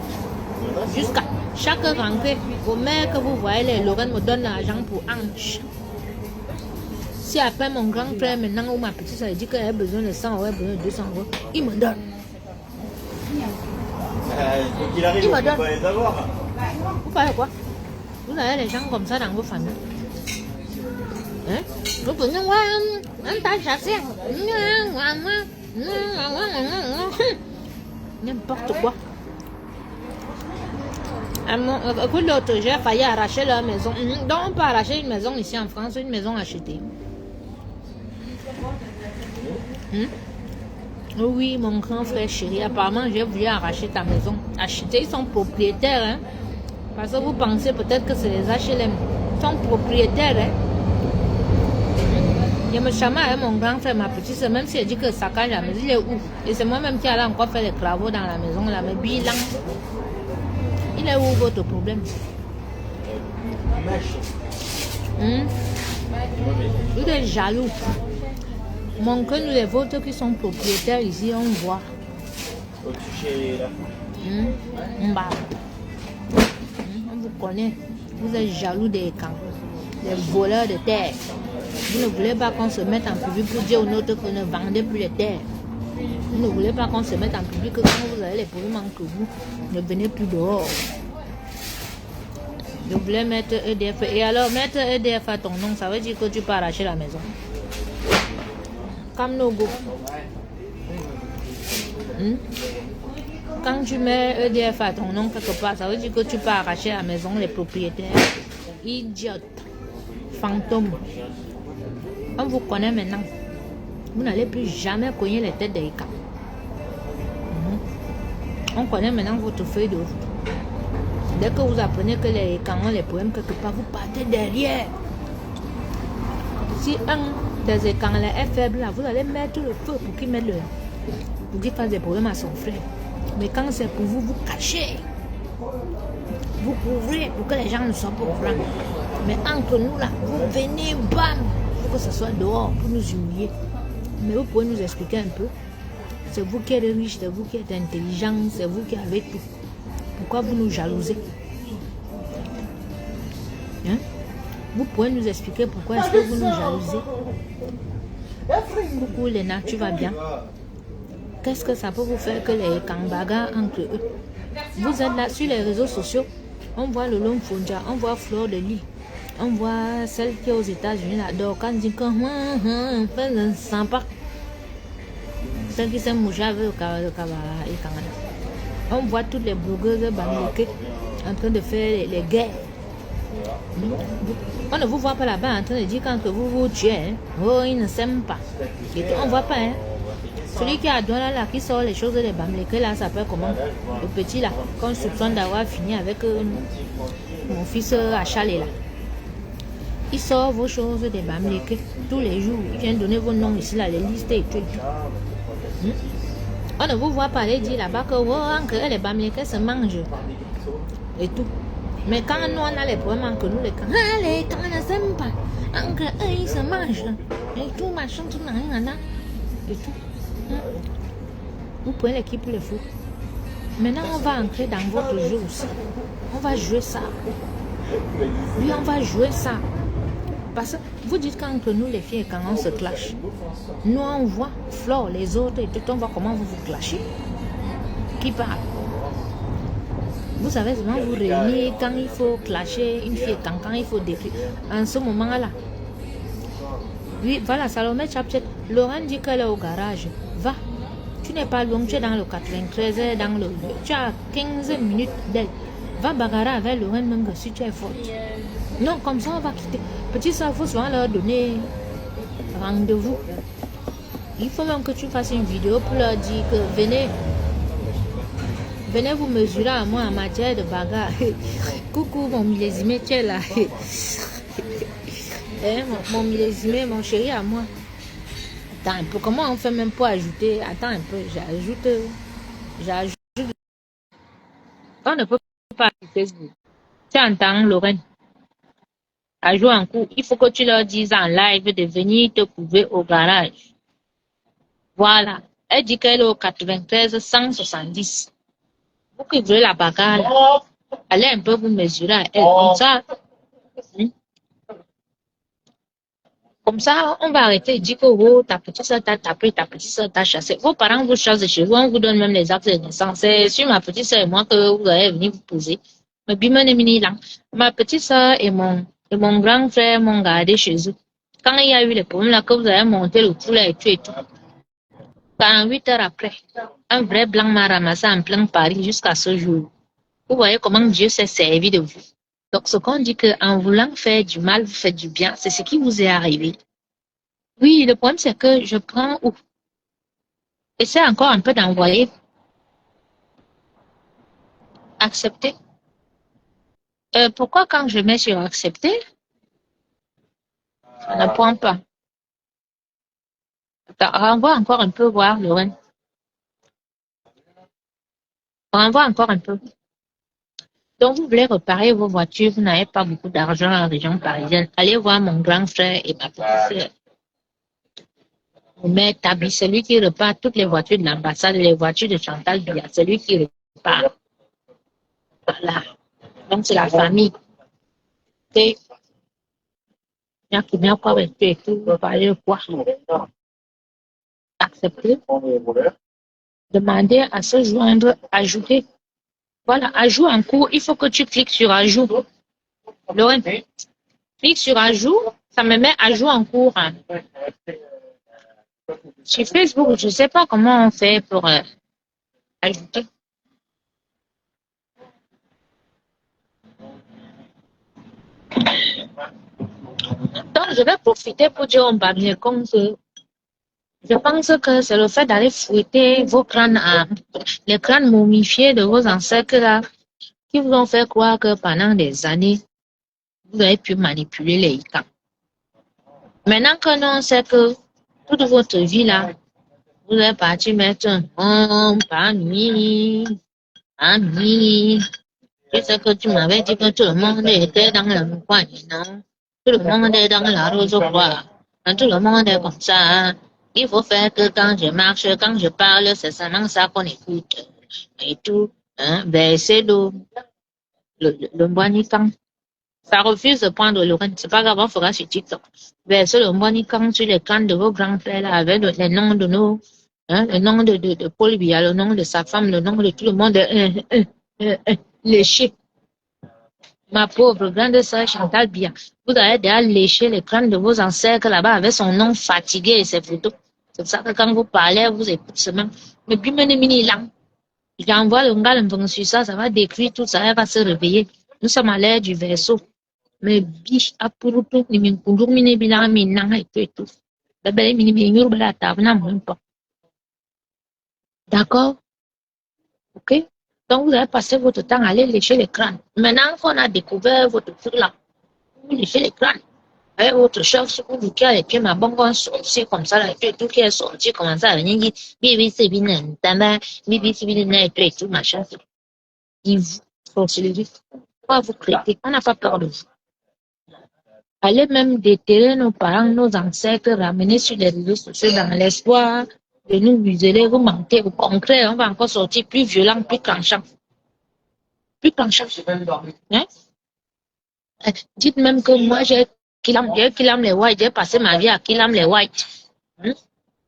Jusqu'à chaque rentrée, Omer que vous voyez, les Lorraine me donne l'argent pour Ange. Si après mon grand frère maintenant ou ma petite soeur dit qu'elle a besoin de 100 euros, elle a besoin de 200 euros, il me donne. Il me donne. Vous parlez quoi? Vous avez des gens comme ça dans vos familles. Hein? Vous pouvez voir, on t'a chassé. N'importe quoi. Écoute l'autre, j'ai failli arracher leur maison. Donc on peut arracher une maison ici en France, une maison achetée. Oui, mon grand frère chéri, apparemment j'ai voulu arracher ta maison. Acheter, ils sont propriétaires. Hein? Parce que vous pensez peut-être que c'est les HLM. Ils sont propriétaires. Hein? Je me chamaille avec mon grand frère, ma petite soeur, même si elle dit que ça cache la maison, il est où? Et c'est moi-même qui allais encore faire les travaux dans la maison, là, mais bilan. Il est où votre problème? Vous êtes jaloux. Mon que nous les vôtres qui sont propriétaires ici, on voit. On vous connaît. Vous êtes jaloux des camps, des voleurs de terre. Vous ne voulez pas qu'on se mette en public pour dire aux nôtres que ne vendez plus les terres. Vous ne voulez pas qu'on se mette en public que quand vous avez les problèmes que vous ne venez plus dehors. Vous voulez mettre EDF. Et alors, mettre EDF à ton nom, ça veut dire que tu peux arracher la maison. Comme nos go. Quand tu mets EDF à ton nom quelque part, ça veut dire que tu peux arracher la maison, les propriétaires. Idiote. Fantôme. On vous connaît maintenant. Vous n'allez plus jamais cogner les têtes des cas. On connaît maintenant votre feuille de route. Dès que vous apprenez que les camps ont les problèmes quelque part, vous partez derrière. Si un des écrans est faible, là, vous allez mettre le feu pour qu'il mette pour qu'il fasse des problèmes à son frère. Mais quand c'est pour vous, vous cachez. Vous couvrez pour que les gens ne soient pas au courant. Mais entre nous là, vous venez, bam, il faut que ce soit dehors pour nous humilier. Mais vous pouvez nous expliquer un peu. C'est vous qui êtes riche, c'est vous qui êtes intelligent, c'est vous qui avez tout. Pourquoi vous nous jalousez? Hein? Vous pouvez nous expliquer pourquoi est-ce que vous nous jalousez? Coucou Léna, tu vas bien? Qu'est-ce que ça peut vous faire que les cambagas entre eux? Vous êtes là sur les réseaux sociaux, on voit le long Fonja, on voit Fleur de Lys, on voit celle qui est aux États-Unis là, donc quand on dit que fait sympa, celle qui s'est mouchée avec le Canada. On voit toutes les blogueuses bamileke en train de faire les guerres. On ne vous voit pas là-bas en train de dire quand vous vous tuez, hein? Oh, ils ne s'aiment pas. Et on ne voit pas, hein? Celui qui a Douala là, qui sort les choses des bamileke là, s'appelle comment? Le petit là, qu'on soupçonne d'avoir fini avec mon fils à Chalet là. Il sort vos choses des bamileke tous les jours. Il vient donner vos noms ici là, les listes et tout. On ne vous voit pas aller dire là-bas que les bamileke se mangent et tout. Mais quand nous on a les problèmes que nous les camps, les camps ne s'aiment pas, que eux ils se mangent et tout machin, tout nanana et tout. Vous prenez l'équipe pour les fous. Maintenant on va entrer dans votre jeu aussi. On va jouer ça. Oui, on va jouer ça. Parce que vous dites qu'entre nous les filles, quand on se clash, nous on voit Flore, les autres et tout, on voit comment vous vous clashez. qui parle. Vous savez seulement vous réunir quand il faut clasher une fille, quand il faut décrire. En ce moment-là. Oui, voilà, Salomé Chapchet. Laurent dit qu'elle est au garage. Va. Tu n'es pas loin, tu es dans le 93, dans le... Tu as 15 minutes d'elle. Va bagarrer avec Laurent même si tu es forte. Non, comme ça, on va quitter. Petit ça, il faut souvent leur donner rendez-vous. Il faut même que tu fasses une vidéo pour leur dire que venez vous mesurer à moi en matière de bagarre. Coucou mon millésimé, tu es là. Mon millésimé, mon chéri à moi. Attends un peu, comment on fait même pour ajouter? Attends un peu, j'ajoute. On ne peut pas Facebook. Tu entends, Lorraine? À jouer en cours, il faut que tu leur dises en live de venir te prouver au garage. Voilà. Elle dit qu'elle est au 93 170. Vous qui voulez la bagarre, allez un peu vous mesurer à elle. Comme ça, on va arrêter de dire que oh, ta petite soeur t'a tapé, ta petite soeur t'a chassé. Vos parents vous chassent de chez vous, on vous donne même les actes de naissance. C'est sur ma petite soeur et moi que vous allez venir vous poser. Mais ma petite soeur et mon grand frère m'ont gardé chez eux. Quand il y a eu les problèmes là, que vous avez monté le coup là et tout. 48 heures après, un vrai blanc m'a ramassé en plein Paris jusqu'à ce jour. Vous voyez comment Dieu s'est servi de vous. Donc, ce qu'on dit qu'en voulant faire du mal, vous faites du bien, c'est ce qui vous est arrivé. Oui, le problème, c'est que je prends où? Essaie encore un peu d'envoyer. Accepter. Pourquoi quand je mets sur accepter, ça ne prend pas? Attends, renvoie encore un peu voir, Lorraine. Renvoie encore un peu. Donc, vous voulez réparer vos voitures, vous n'avez pas beaucoup d'argent en région parisienne. Allez voir mon grand frère et ma petite sœur. Mais Tabi, c'est lui qui répare toutes les voitures de l'ambassade, les voitures de Chantal Biya, c'est lui qui répare. Voilà. Donc, c'est la famille. Il y a qui vient quoi avec et tout, parler quoi. Accepter. Demander à se joindre, ajouter. Voilà, ajout en cours, il faut que tu cliques sur ajout. Lorraine, clique sur ajout, ça me met ajout en cours. Hein. Sur Facebook, je ne sais pas comment on fait pour ajouter. Donc, je vais profiter pour dire au Bamilekong que je pense que c'est le fait d'aller fouetter vos crânes, les crânes momifiés de vos ancêtres là, qui vous ont fait croire que pendant des années, vous avez pu manipuler les Ika. Maintenant que non, c'est que toute votre vie là, vous êtes parti mettre un parmi. Tu sais que tu m'avais dit que tout le monde était dans le coin, non? Tout le monde est dans la rose au roi. Tout le monde est comme ça. Il faut faire que quand je marche, quand je parle, c'est seulement ça qu'on écoute. Et tout. Hein? Verser le Mbwanikang. Ça refuse de prendre le rent. C'est pas grave, on fera sur TikTok. Verser le Mbwanikang sur les crânes de vos grands-frères là, avec les noms de nos, le nom de Paul Biya, le nom de sa femme, le nom de tout le monde. Lécher. Ma pauvre grande sœur Chantal Biya, vous avez déjà léché les crânes de vos ancêtres là-bas avec son nom fatigué et ses photos. C'est ça que quand vous parlez, vous écoutez seulement. Mais puis, j'envoie le gars sur ça, ça va décrire tout ça, elle va se réveiller. Nous sommes à l'ère du verseau. Mais biche, à pour tout, ni min kundur mine bilan min nanga et tout. La belle mini min la table, n'a même pas. D'accord? Ok? Donc, vous avez passé votre temps à aller lécher les crânes. Maintenant qu'on a découvert votre truc là, vous léchez les crânes. Avec votre chef, ce que vous qui a les pieds, ma bonne sortie comme ça, là, et tout qui est sorti, commence à venir dire, bibi, c'est bien, bibi, c'est bien, et tout, machin. Il vous, sorcellerie. Pourquoi vous créez? On n'a pas peur de vous. Allez même déterrer nos parents, nos ancêtres, ramener sur les réseaux sociaux dans l'espoir de nous museler, vous mentez. Au contraire, on va encore sortir plus violent, plus tranchant. Plus tranchant. Hein? Dites même que moi, j'ai Kilam les whites, j'ai passé ma vie à Kilam les whites. Hein?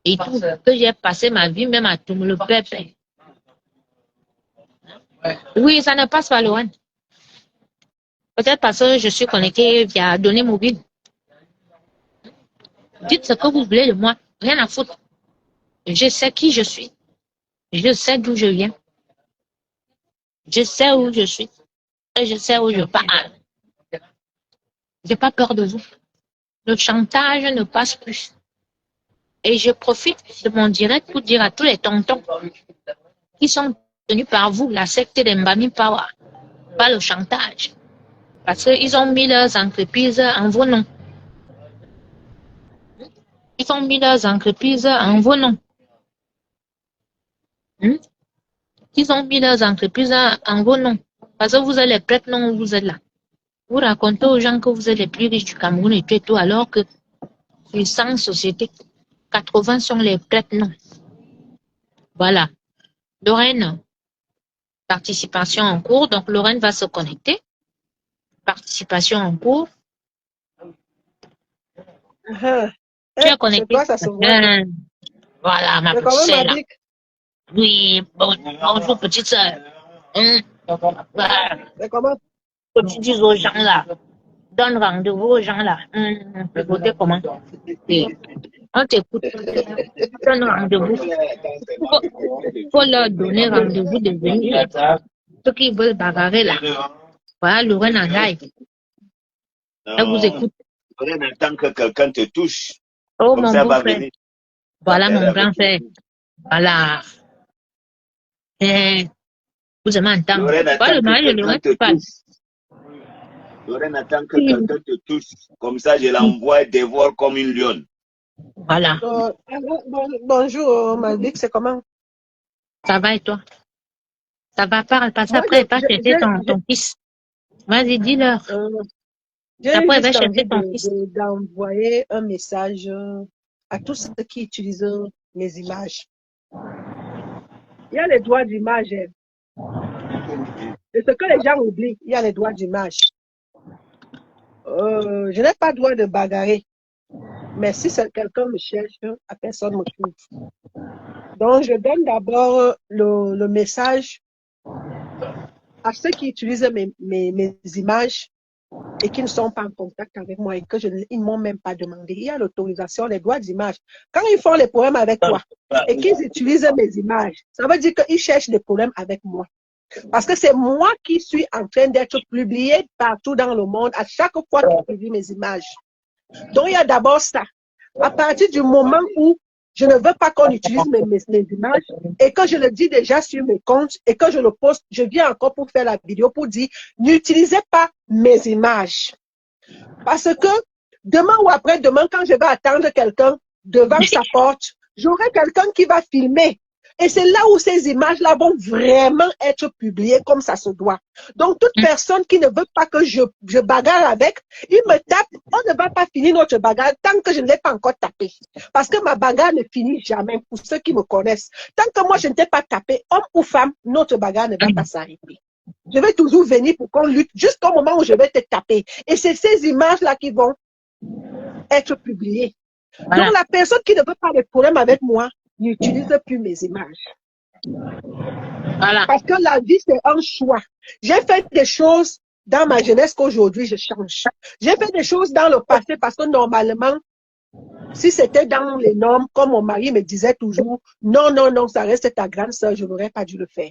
Et tout, que j'ai passé ma vie même à tout le peuple. Oui, ça ne passe pas, Lorraine. Peut-être parce que je suis connectée via données mobiles. Dites ce que vous voulez de moi. Rien à foutre. Je sais qui je suis. Je sais d'où je viens. Je sais où je suis. Et je sais où je pars. J'ai pas peur de vous. Le chantage ne passe plus. Et je profite de mon direct pour dire à tous les tontons qui sont tenus par vous, la secte des Mbami Power, pas le chantage. Parce qu'ils ont mis leurs entreprises en vos noms. Ils ont mis leurs entreprises en vos noms. Ils ont mis leurs entreprises en vos noms. Parce que vous êtes les prêtres, non, vous êtes là. Vous racontez aux gens que vous êtes les plus riches du Cameroun et tout, alors que sur 100 sociétés, 80 sont les prêtres, non. Voilà. Lorraine, participation en cours. Donc, Lorraine va se connecter. Participation en cours. Tu es C'est connecté. quoi, ça se voit? Voilà, ma C'est petite comment, sœur ma là. bique? Oui, bonjour, petite sœur. Voilà. C'est comment? Que tu dises aux gens là. Donne rendez-vous aux gens là. Écoutez comment. Et on t'écoute. Donne rendez-vous. Faut leur donner rendez-vous de venir. Ceux qui veulent bagarrer là. Voilà, Lorraine en live. Elle vous écoute. Lorraine attend que quelqu'un te touche. Oh, Comme mon ça, beau va frère. venir. Voilà, mon grand frère. Voilà. Vous aimez entendre. Lorraine Pas attend le que mari de quelqu'un Lorraine te parle. touche. Lorraine attend que Oui. quelqu'un te touche. Comme ça, je l'envoie dévore comme une lionne. Voilà. Bonjour, ma bique, c'est comment? Ça va et toi? Ça va, parle, parce Moi, qu'après, elle va chercher ton fils. Vas-y, dis-leur. j'ai Après, elle va juste chercher envie ton fils. d'envoyer un message à tous ceux qui utilisent mes images. Il y a les droits d'image. C'est ce que les gens oublient. Il y a les droits d'image. Je n'ai pas le droit de bagarrer. Mais si quelqu'un me cherche, à personne me trouve. Donc, je donne d'abord le message à ceux qui utilisent mes images et qui ne sont pas en contact avec moi et que ils ne m'ont même pas demandé. Il y a l'autorisation, les droits d'image. Quand ils font les problèmes avec toi et qu'ils utilisent mes images, ça veut dire qu'ils cherchent des problèmes avec moi. Parce que c'est moi qui suis en train d'être publié partout dans le monde à chaque fois qu'ils publient mes images. Donc, il y a d'abord ça. À partir du moment où je ne veux pas qu'on utilise mes images et que je le dis déjà sur mes comptes et que je le poste, je viens encore pour faire la vidéo pour dire n'utilisez pas mes images. Parce que demain ou après-demain, quand je vais attendre quelqu'un devant sa porte, j'aurai quelqu'un qui va filmer. Et c'est là où ces images-là vont vraiment être publiées comme ça se doit. Donc, toute personne qui ne veut pas que je bagarre avec, il me tape, on ne va pas finir notre bagarre tant que je ne l'ai pas encore tapé. Parce que ma bagarre ne finit jamais pour ceux qui me connaissent. Tant que moi, je ne t'ai pas tapé, homme ou femme, notre bagarre ne va pas s'arrêter. Je vais toujours venir pour qu'on lutte jusqu'au moment où je vais te taper. Et c'est ces images-là qui vont être publiées. Voilà. Donc, la personne qui ne veut pas de problème avec moi, n'utilise plus mes images. Voilà. Parce que la vie, c'est un choix. J'ai fait des choses dans ma jeunesse qu'aujourd'hui, je change. J'ai fait des choses dans le passé parce que normalement, si c'était dans les normes, comme mon mari me disait toujours, non, non, non, ça reste ta grande sœur, je n'aurais pas dû le faire.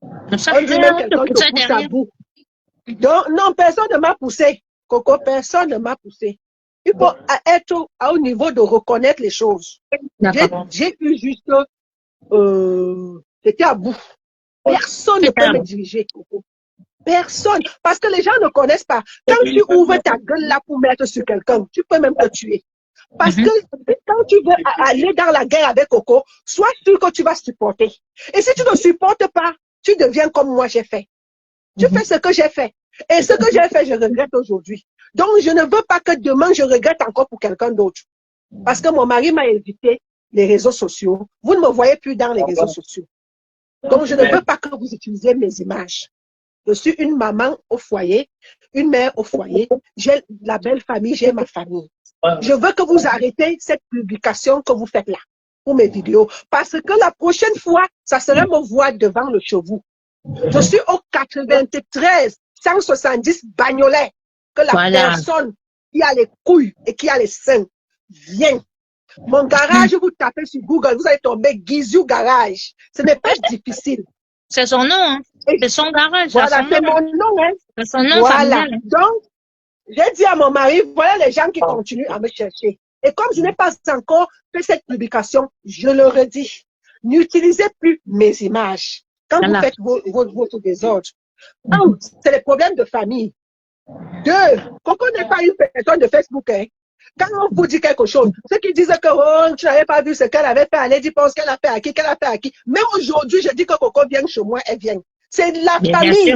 On dit même quelqu'un te pousse à bout. Donc, non, personne ne m'a poussé. Coco, personne ne m'a poussé. Il faut être au niveau de reconnaître les choses. J'ai eu juste, c'était à bout. Personne ne peut me diriger, Coco. Personne. Parce que les gens ne connaissent pas. Quand tu ouvres ta gueule là pour mettre sur quelqu'un, tu peux même te tuer. Parce que quand tu veux aller dans la guerre avec Coco, sois sûr que tu vas supporter. Et si tu ne supportes pas, tu deviens comme moi j'ai fait. Tu fais ce que j'ai fait. Et ce que j'ai fait, je regrette aujourd'hui. Donc, je ne veux pas que demain, je regrette encore pour quelqu'un d'autre. Parce que mon mari m'a évité les réseaux sociaux. Vous ne me voyez plus dans les réseaux sociaux. Donc, je ne veux pas que vous utilisiez mes images. Je suis une maman au foyer, une mère au foyer. J'ai la belle famille, j'ai ma famille. Je veux que vous arrêtez cette publication que vous faites là pour mes vidéos. Parce que la prochaine fois, ça serait me voir devant le chevaux. Je suis au 93 170 Bagnolet. Que la personne qui a les couilles et qui a les seins vient. Mon garage, vous tapez sur Google, vous allez tomber Gizou Garage. Ce n'est pas difficile. C'est son nom, hein? C'est son garage. Voilà, c'est mon nom, hein? C'est son nom voilà. familial. Donc, j'ai dit à mon mari, voilà les gens qui continuent à me chercher. Et comme je n'ai pas encore fait cette publication, je le redis. N'utilisez plus mes images quand vous faites votre désordre. Un, c'est les problèmes de famille. Deux, Coco n'est pas une personne de Facebook, hein. Quand on vous dit quelque chose, ceux qui disent que oh, tu n'avais pas vu ce qu'elle avait fait, elle dit pense qu'elle a fait à qui, qu'elle a fait à qui. Mais aujourd'hui, je dis que Coco vient chez moi, elle vient. C'est la famille.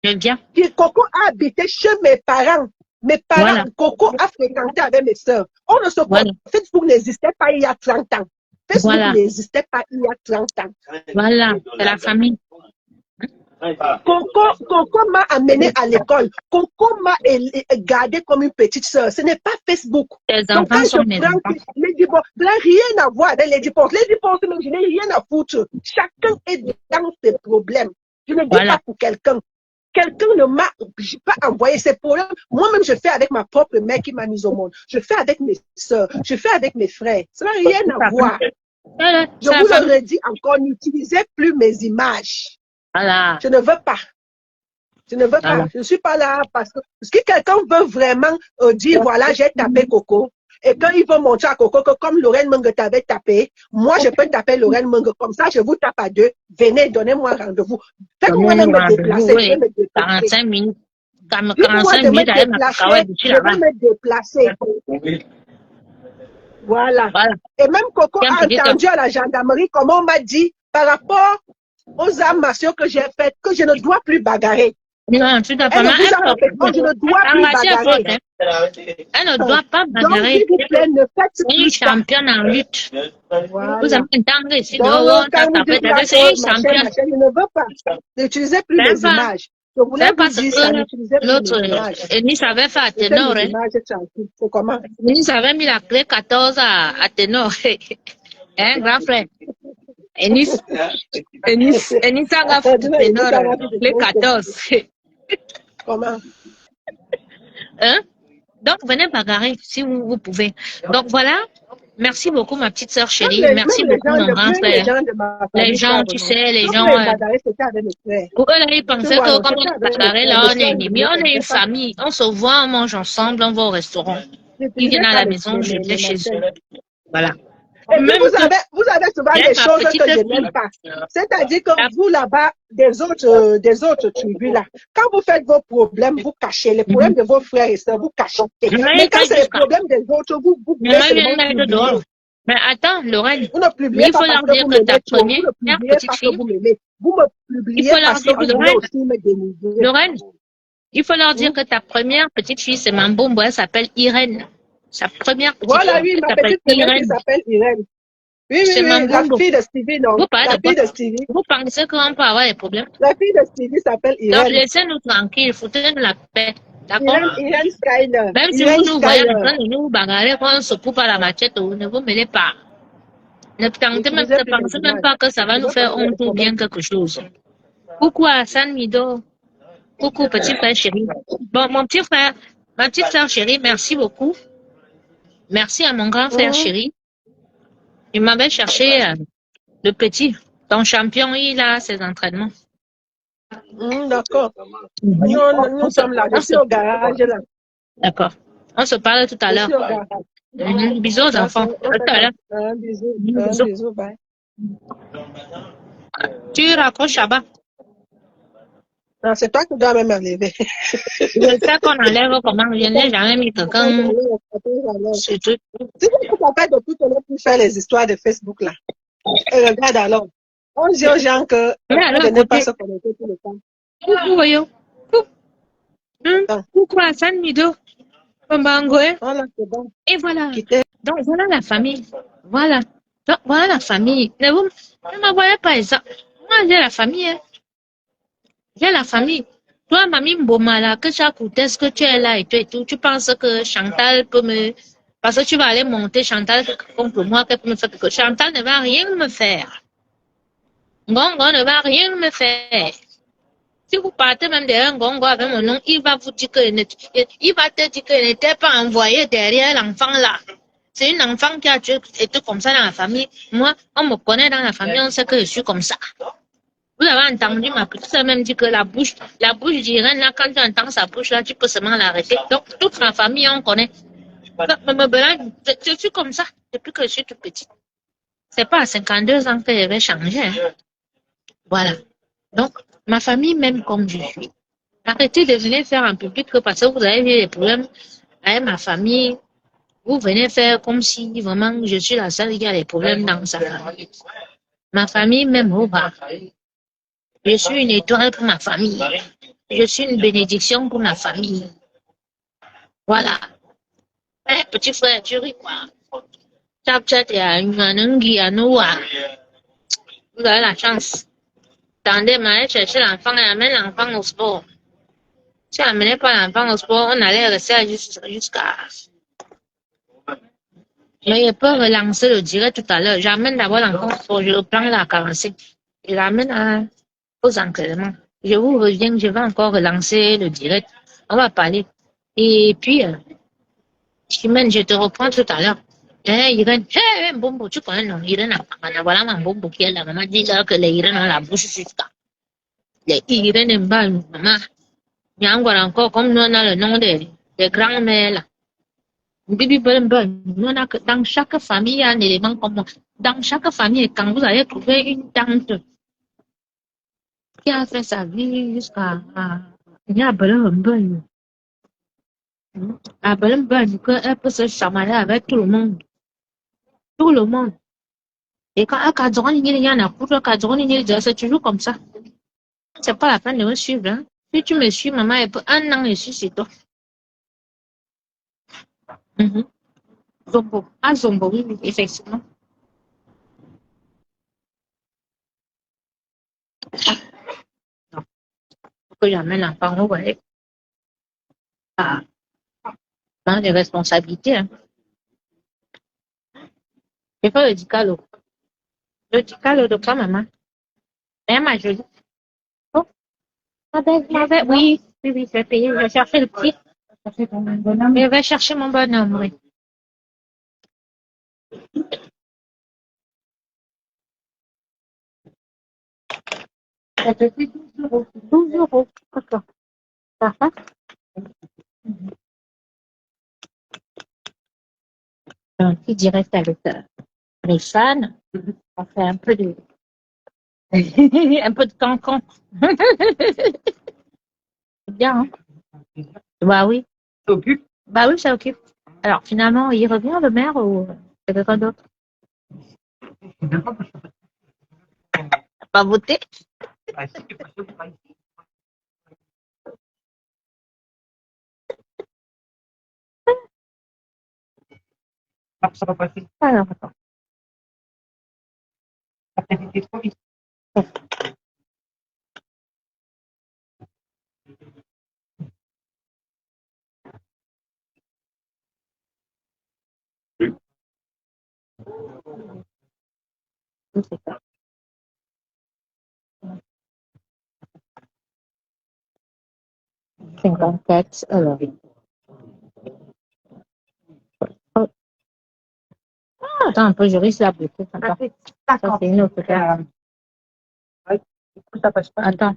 Puis Coco a habité chez mes parents. Mes parents, Coco a fréquenté avec mes soeurs. On ne se Facebook n'existait pas il y a 30 ans. Facebook n'existait pas il y a 30 ans. Voilà, c'est la famille. Coco m'a amené à l'école. Coco m'a gardé comme une petite sœur. Ce n'est pas Facebook. Les enfants sont mes enfants. Lady Boss, ça n'a rien à voir avec Lady Boss. Lady Boss, je n'ai rien à foutre. Chacun est dans ses problèmes. Je ne dis pas pour quelqu'un. Quelqu'un ne m'a pas envoyé ses problèmes. Moi-même, je fais avec ma propre mère qui m'a mise au monde. Je fais avec mes soeurs. Je fais avec mes frères. Ça n'a rien à voir. Je vous le redis encore, n'utilisez plus mes images. Voilà. Je ne veux pas. Je ne veux pas. Je ne suis pas là parce que si quelqu'un veut vraiment dire, voilà, j'ai tapé Coco, et quand il veut montrer à Coco que comme Lorraine Meng t'avait tapé, moi, je peux taper Lorraine Meng comme ça, je vous tape à deux. Venez, donnez-moi rendez-vous. Faites-moi me déplacer. 45 minutes. 45 minutes, je vais me déplacer. Voilà. Et même Coco a entendu à la gendarmerie, comme on m'a dit, par rapport aux armes martiaux que j'ai faites, que je ne dois plus bagarrer. Non, tu dois pas. Je ne dois plus bagarrer. Elle ne doit pas bagarrer. C'est une championne en lutte. Vous avez entendu ici dehors, c'est une championne. Je ne veux pas. N'utilisez plus les images. Je voulais pas dire ça, n'utilisez plus les images. Eunice avait fait à Ténor. C'est comment? Eunice avait mis la clé 14 à Ténor. Hein, grand frère? Eunice a fait de Ténor, clé 14. Comment? Hein? Donc, venez bagarrer si vous pouvez. Donc, voilà. Merci beaucoup, ma petite sœur chérie. Merci beaucoup, mon grand frère. Les gens, tu sais, les gens. Pour eux, là, ils pensaient que comme on bagarrait, là, on est ennemis. On est une famille. On se voit, on mange ensemble, on va au restaurant. Ils viennent à la maison, je vais chez eux. Voilà. Et puis vous avez souvent des choses que je n'aime pas. C'est-à-dire que vous là-bas, des autres tribus là, quand vous faites vos problèmes, vous cachez. Les problèmes de vos frères et sœurs, vous cachez. Mais quand c'est les problèmes des autres, vous publiez. Mais attends, Lorraine, vous ne publiez il faut leur dire que ta première petite fille. Vous me publiez parce que vous voulez aussi me dénigrer. Lorraine, il faut leur dire que ta première petite fille, c'est Mambombo, elle s'appelle Irène. Sa première petite fille, ma petite fille s'appelle Irène. Oui, la fille de Stevie, non. La fille de Stevie. Vous pensez qu'on peut avoir des problèmes? La fille de Stevie s'appelle Irène. Donc, laissez-nous tranquilles, foutez-nous la paix. D'accord? Irène Skyler. Même si vous nous voyez en train de nous bagarrer, qu'on se coupe à la machette, ne vous mêlez pas. Ne pensez même pas que ça va nous faire honte ou bien quelque chose. Coucou à San Mido. Coucou, petit frère chéri. Bon, mon petit frère, ma petite soeur chérie, merci beaucoup. Merci à mon grand frère chéri. Il m'avait cherché le petit. Ton champion, il a ses entraînements. D'accord. Nous sommes là. Je suis au garage là. D'accord. On se parle tout à l'heure. Bisous aux enfants. Tout à l'heure. Bisous. Bye. Tu raccroches là-bas. Non, c'est toi qui dois même enlever. Je sais qu'on enlève comment. Je n'ai jamais mis quelqu'un. C'est tout. Si vous ne pas depuis qu'on a pu faire les histoires de Facebook là. Et regarde alors. On dit aux gens que je n'ai pas se connecter tout le temps. Coucou, voyons. Coucou à San Mido. Voilà, c'est bon. Et voilà. Donc, voilà la famille. Voilà. Donc, voilà la famille. Ne m'envoyez pas ça. Moi, j'ai la famille. Hein. J'ai la famille. Toi, Mamie Mboma, là, que ça coûte, est-ce que tu es là et tout, tu penses que Chantal peut me... Parce que tu vas aller monter Chantal contre moi, qu'elle peut me faire quelque chose. Chantal ne va rien me faire. Gongo ne va rien me faire. Si vous partez même derrière un gongo avec mon nom, il va vous dire il va te dire qu'il n'était pas envoyé derrière l'enfant là. C'est une enfant qui a été comme ça dans la famille. Moi, on me connaît dans la famille, on sait que je suis comme ça. Vous avez entendu ma petite sœur même dit que la bouche d'Irène, là, quand tu entends sa bouche, là, tu peux seulement l'arrêter. Donc, toute ma famille, on connaît. Je suis comme ça depuis que je suis toute petite. C'est pas à 52 ans que je vais changer. Hein. Voilà. Donc, ma famille m'aime comme je suis. Arrêtez de venir faire en public que parce que vous avez eu des problèmes avec ma famille. Vous venez faire comme si vraiment je suis la seule qui a des problèmes dans sa famille. Ma famille m'aime au bas. Je suis une étoile pour ma famille. Je suis une bénédiction pour ma famille. Voilà. Eh, petit frère, tu ris quoi? Vous avez la chance. Attendez, m'allez chercher l'enfant et amène l'enfant au sport. Si on n'amenait pas l'enfant au sport, on allait rester jusqu'à... Mais il peut relancer le direct tout à l'heure. J'amène d'abord l'enfant au sport, je reprends la 45. Je l'amène aux entraînements. Je vous reviens, je vais encore relancer le direct. On va parler. Et puis, Chimène, je te reprends tout à l'heure. Irène, Mbombo, tu connais non? Irène, voilà ma Mbombo qui est là. Maman dit là que les Irène ont la bouche jusqu'à. Les Irène aiment pas, maman. Il y a encore, comme nous on a le nom des grands-mères là. Bibi Bumble, nous on a que dans chaque famille, il y a un élément commun. Dans chaque famille, quand vous allez trouver une tante qui a fait sa vie jusqu'à, il y a Bumble. À Bumble, elle peut se chamailler avec tout le monde. Tout le monde. Et quand il y en a, c'est toujours comme ça. C'est pas la peine de me suivre. Hein. Si tu me suis, maman, elle peut un an, je suis chez toi. Zombo. Ah, Zombo, oui, effectivement. Non. Faut que j'amène l'enfant au voyez. Ah, dans les responsabilités. Hein. Je fais le dicalo. Le dicalo de quoi, maman? Eh, ma jolie. Oh, oui, je vais payer. Je vais chercher le petit. Je vais chercher mon bonhomme, oui. Ça te fait 12 euros. 12 euros. D'accord. Parfait. Un petit direct avec les fans. On fait un peu de un peu de cancan. C'est bien, hein? Bah oui. Ça occupe? Bah oui, ça occupe. Alors finalement, il revient le maire ou c'est quelqu'un d'autre? Pas voté? Ça va passer. Alors, attends. C'était trop vite. C'est ça. Cinquante-quatre, alors. Oh. Ah, attends un peu, je risque la beauté. Ça, c'est une autre carte. Ça passe pas. Attends.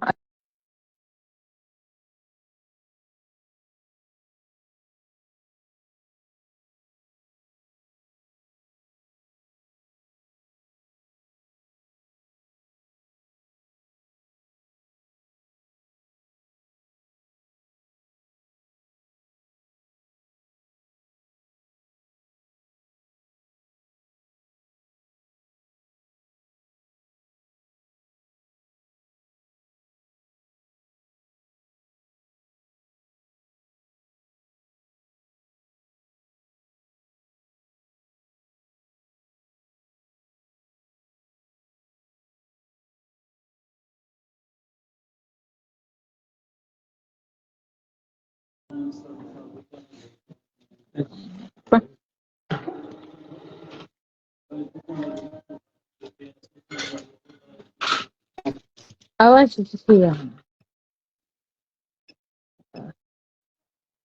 Ah ouais, c'est sûr.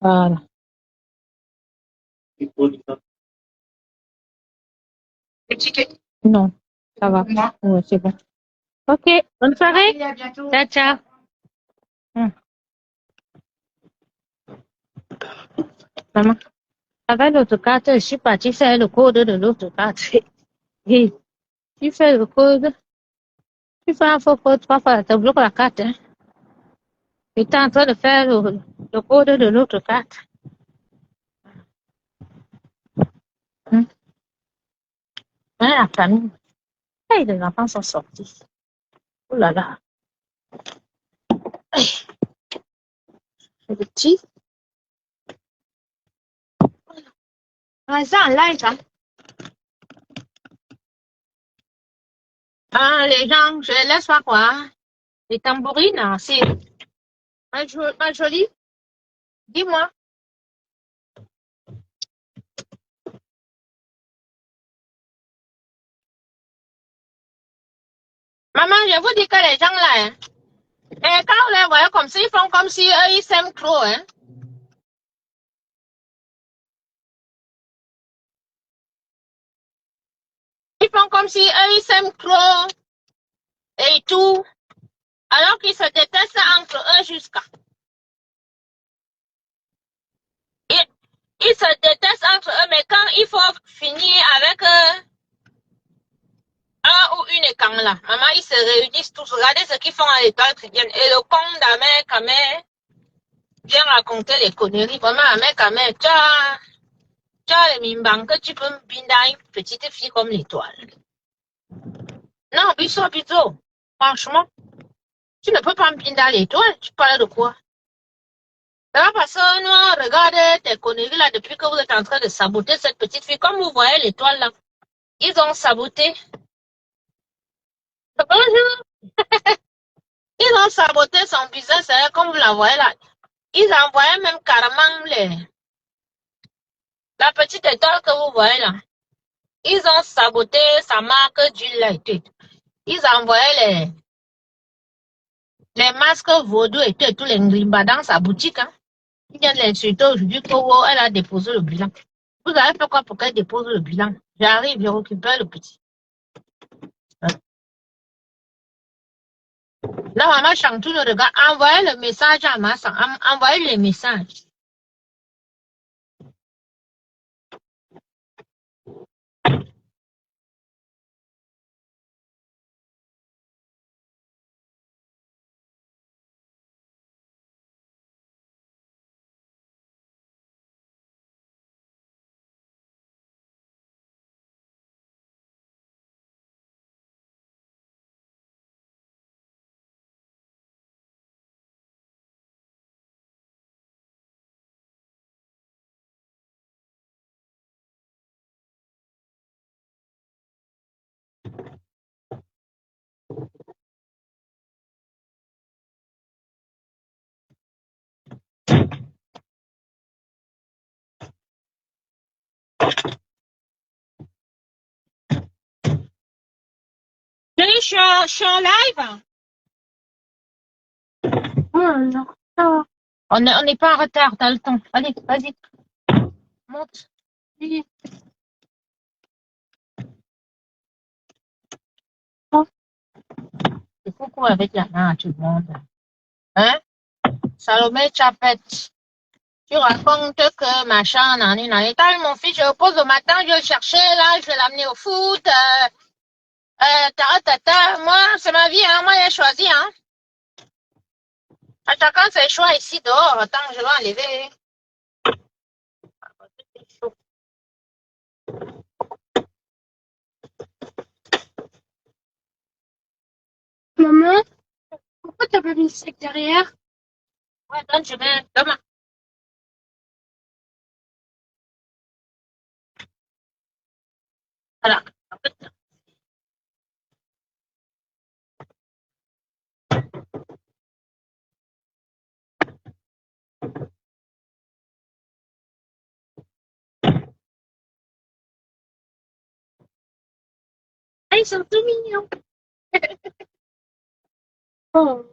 Voilà. Non, ça va. Ouais, c'est bon. Ok, bonne soirée. Ciao, ciao. Maman, avec l'autre carte, je suis partie faire le code de l'autre carte. Et tu fais le code, tu fais un faux code, trois fois, ça bloque la carte. Hein. Tu es en train de faire le code de l'autre carte. Hein. Hein, la famille. Hey, les enfants sont sortis. Oh là là. Hey, le petit. Ah, ça en live, hein. Ah, les gens, je les laisse pas quoi. Les tambourines, hein, c'est. Ma jolie, dis-moi. Maman, je vous dis que les gens là, hein, et quand vous les voyez comme ça, ils font comme si eux, ils s'aiment trop, hein. Ils font comme si eux, ils s'aiment trop et tout, alors qu'ils se détestent entre eux jusqu'à. Ils, ils se détestent entre eux, mais quand il faut finir avec un ou une écran là, maman, ils se réunissent tous. Regardez ce qu'ils font à l'étoile chrétienne. Et le con d'Amer Kamer vient raconter les conneries. Vraiment, Amer Kamer, tu as les mimbang que tu peux me binder à une petite fille comme l'étoile. Non, Bisso, franchement, tu ne peux pas me binder à l'étoile. Tu parles de quoi? C'est pas parce que nous, regardez tes conneries là depuis que vous êtes en train de saboter cette petite fille. Comme vous voyez l'étoile là, ils ont saboté. Bonjour. Ils ont saboté son business, hein, comme vous la voyez là. Ils envoyaient même carrément la petite étoile que vous voyez là. Ils ont saboté sa marque d'huile là et tout. Ils envoyaient les masques vaudou et tout les ngrimba dans sa boutique. Hein. Ils viennent l'insulter aujourd'hui qu'elle a déposé le bilan. Vous avez fait quoi pour qu'elle dépose le bilan? J'arrive, je récupère le petit. Là, maman Chantou le regarde. Envoyez le message à Massa. Envoyez les messages. Je suis en live. Oh non. On n'est pas en retard, t'as le temps. Allez, vas-y. Monte. Oui. Oh. C'est coucou avec la main à tout le monde. Hein? Salomé Chapette. Tu racontes que machin, nani, nani. T'as vu mon fils, je repose le matin, je vais le chercher, là, je vais l'amener au foot. Tata. Moi, c'est ma vie, hein. Moi, j'ai choisi, hein. À chacun ses choix ici dehors. Attends, je vais enlever. Maman, pourquoi t'as pas mis le sac derrière? Ouais, donne, je vais demain. Voilà. Ah, ils sont tout mignons. Oh.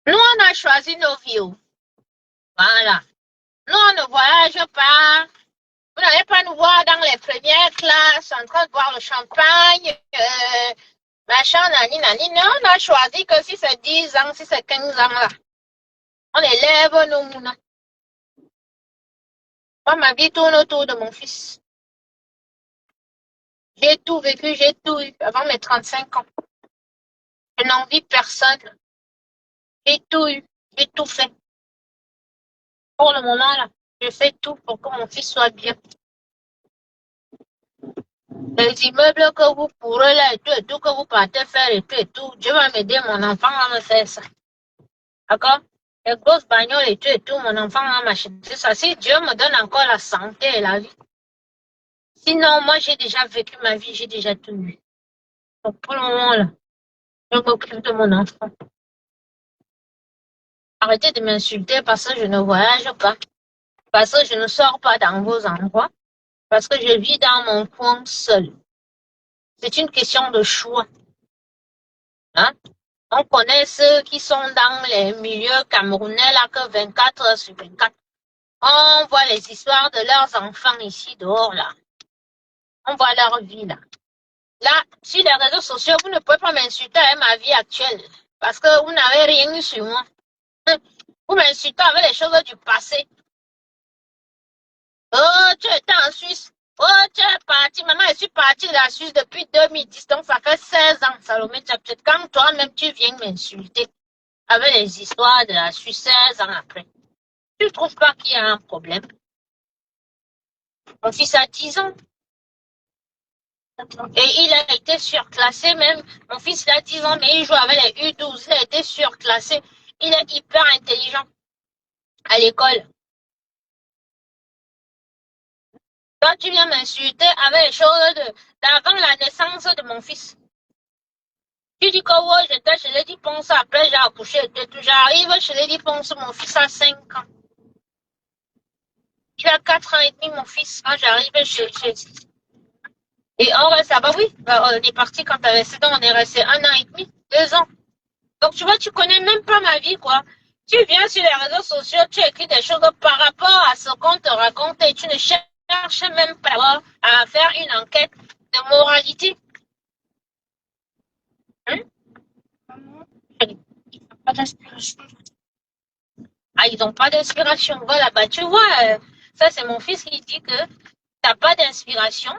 Nous, on a choisi nos vies. Voilà. Nous, on ne voyage pas. Vous n'allez pas nous voir dans les premières classes en train de boire le champagne, machin, nani, nani. Non, on a choisi que si c'est 10 ans, si c'est 15 ans, là, on élève nos moulins. Moi, ma vie tourne autour de mon fils. J'ai tout vécu, j'ai tout eu avant mes 35 ans. Je n'envie personne. J'ai tout eu, j'ai tout fait. Pour le moment, là, je fais tout pour que mon fils soit bien. Les immeubles que vous pourrez là et tout que vous partez faire et tout, Dieu va m'aider, mon enfant va me faire ça. D'accord? Les grosses bagnoles et tout, mon enfant va m'acheter ça. Si Dieu me donne encore la santé et la vie. Sinon, moi, j'ai déjà vécu ma vie, j'ai déjà tout eu. Donc, pour le moment, là, je m'occupe de mon enfant. Arrêtez de m'insulter parce que je ne voyage pas, parce que je ne sors pas dans vos endroits, parce que je vis dans mon coin seul. C'est une question de choix. Hein? On connaît ceux qui sont dans les milieux camerounais là que 24 heures sur 24. On voit les histoires de leurs enfants ici dehors là. On voit leur vie là. Là, sur les réseaux sociaux, vous ne pouvez pas m'insulter avec ma vie actuelle parce que vous n'avez rien eu sur moi. Vous m'insultez avec les choses du passé. Oh, tu étais en Suisse. Oh, tu es parti. Maman, je suis partie de la Suisse depuis 2010. Donc, ça fait 16 ans, Salomé. Quand toi-même, tu viens m'insulter avec les histoires de la Suisse 16 ans après. Tu ne trouves pas qu'il y a un problème? Mon fils a 10 ans. Et il a été surclassé même. Mon fils, il a 10 ans, mais il joue avec les U12. Il a été surclassé. Il est hyper intelligent à l'école. Toi, tu viens m'insulter avec les choses d'avant la naissance de mon fils. Tu dis que ouais, j'étais chez Lady Ponce, après j'ai accouché, j'arrive chez Lady Ponce, mon fils a 5 ans. Il a 4 ans et demi, mon fils, quand j'arrive chez... Et on reste là-bas, oui, on est parti quand t'avais 7 ans, on est resté 1 an et demi, 2 ans. Donc tu vois, tu connais même pas ma vie, quoi. Tu viens sur les réseaux sociaux, tu écris des choses par rapport à ce qu'on te raconte et tu ne cherches même pas à faire une enquête de moralité. Hein? Pas d'inspiration. Ah, ils n'ont pas d'inspiration. Voilà, bah tu vois, ça c'est mon fils qui dit que tu n'as pas d'inspiration.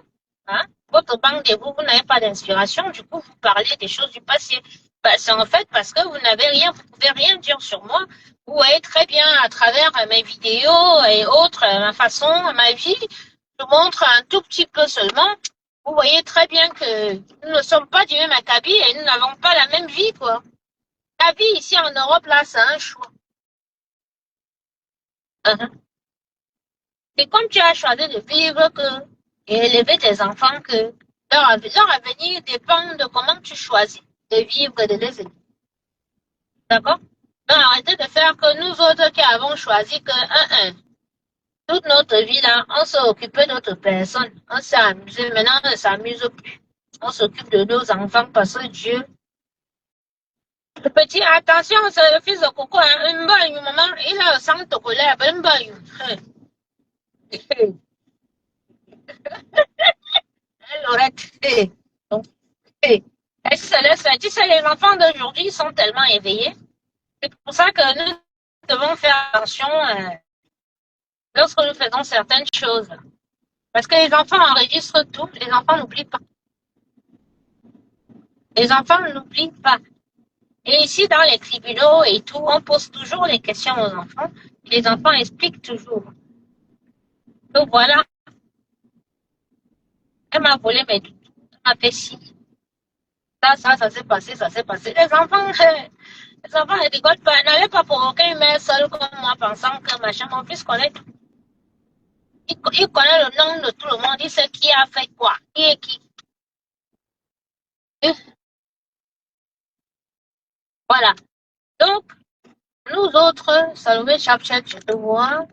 Hein? Votre banque de vous n'avez pas d'inspiration. Du coup, vous parlez des choses du passé. Bah, c'est en fait parce que vous n'avez rien, vous pouvez rien dire sur moi. Vous voyez très bien à travers mes vidéos et autres, ma façon, ma vie. Je montre un tout petit peu seulement. Vous voyez très bien que nous ne sommes pas du même acabit et nous n'avons pas la même vie, quoi. La vie ici en Europe, là, c'est un choix. C'est comme tu as choisi de vivre et élever tes enfants que leur avenir dépend de comment tu choisis de vivre et de les élever. D'accord? Donc arrêtez de faire que nous autres qui avons choisi que toute notre vie là, on s'est occupé d'autres personnes. On s'est amusé. Maintenant, on ne s'amuse plus. On s'occupe de nos enfants parce que Dieu. Le petit, attention, c'est le fils de Coco, hein, maman, il a le sang de colère, Lorette. Donc, elle se laisse faire. Tu sais, les enfants d'aujourd'hui sont tellement éveillés. C'est pour ça que nous devons faire attention lorsque nous faisons certaines choses. Parce que les enfants enregistrent tout. Les enfants n'oublient pas. Les enfants n'oublient pas. Et ici, dans les tribunaux et tout, on pose toujours les questions aux enfants. Et les enfants expliquent toujours. Donc voilà. Elle m'a volé mes doudous. Elle m'a fait ci. Ça s'est passé, ça s'est passé. Les enfants ne rigolent pas. N'allez pas provoquer une mère seule comme moi, pensant que machin, mon fils connaît tout. Il connaît le nom de tout le monde. Il sait qui a fait quoi. Qui est qui. Voilà. Donc, nous autres, Salomé Chapchat, je te vois.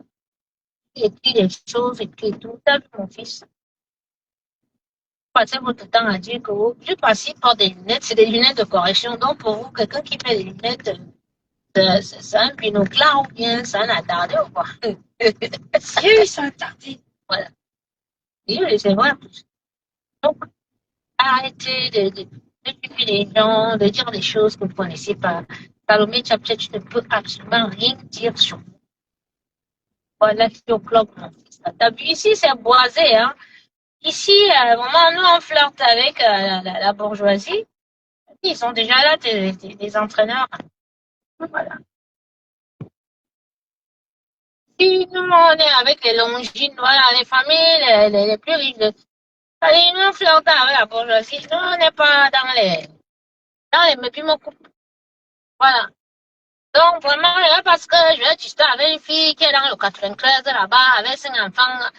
Il écrit des choses et tout. T'as vu mon fils. Passez votre temps à dire que vous passez par des lunettes, c'est des lunettes de correction. Donc, pour vous, quelqu'un qui met des lunettes C'est un binoclard ou bien c'est un attardé ou quoi? Oui, c'est interdit. Voilà. Oui, c'est vrai. Donc, arrêtez de tuer les gens, de dire des choses que vous ne connaissez pas. Salomé Tchapcha, tu ne peux absolument rien dire sur moi. Voilà, c'est au club, mon fils. T'as vu, ici, c'est boisé, hein. Ici, vraiment, nous, on flirte avec la bourgeoisie. Ils sont déjà là, des entraîneurs. Voilà. Si nous, on est avec les Longines, voilà, les familles les plus riches, allez, nous, on flirte avec la bourgeoisie. Nous, on n'est pas dans les mépimokos. Voilà. Donc, vraiment, là, parce que je vais discuter avec une fille qui est dans le 93 là-bas, avec 5 enfants,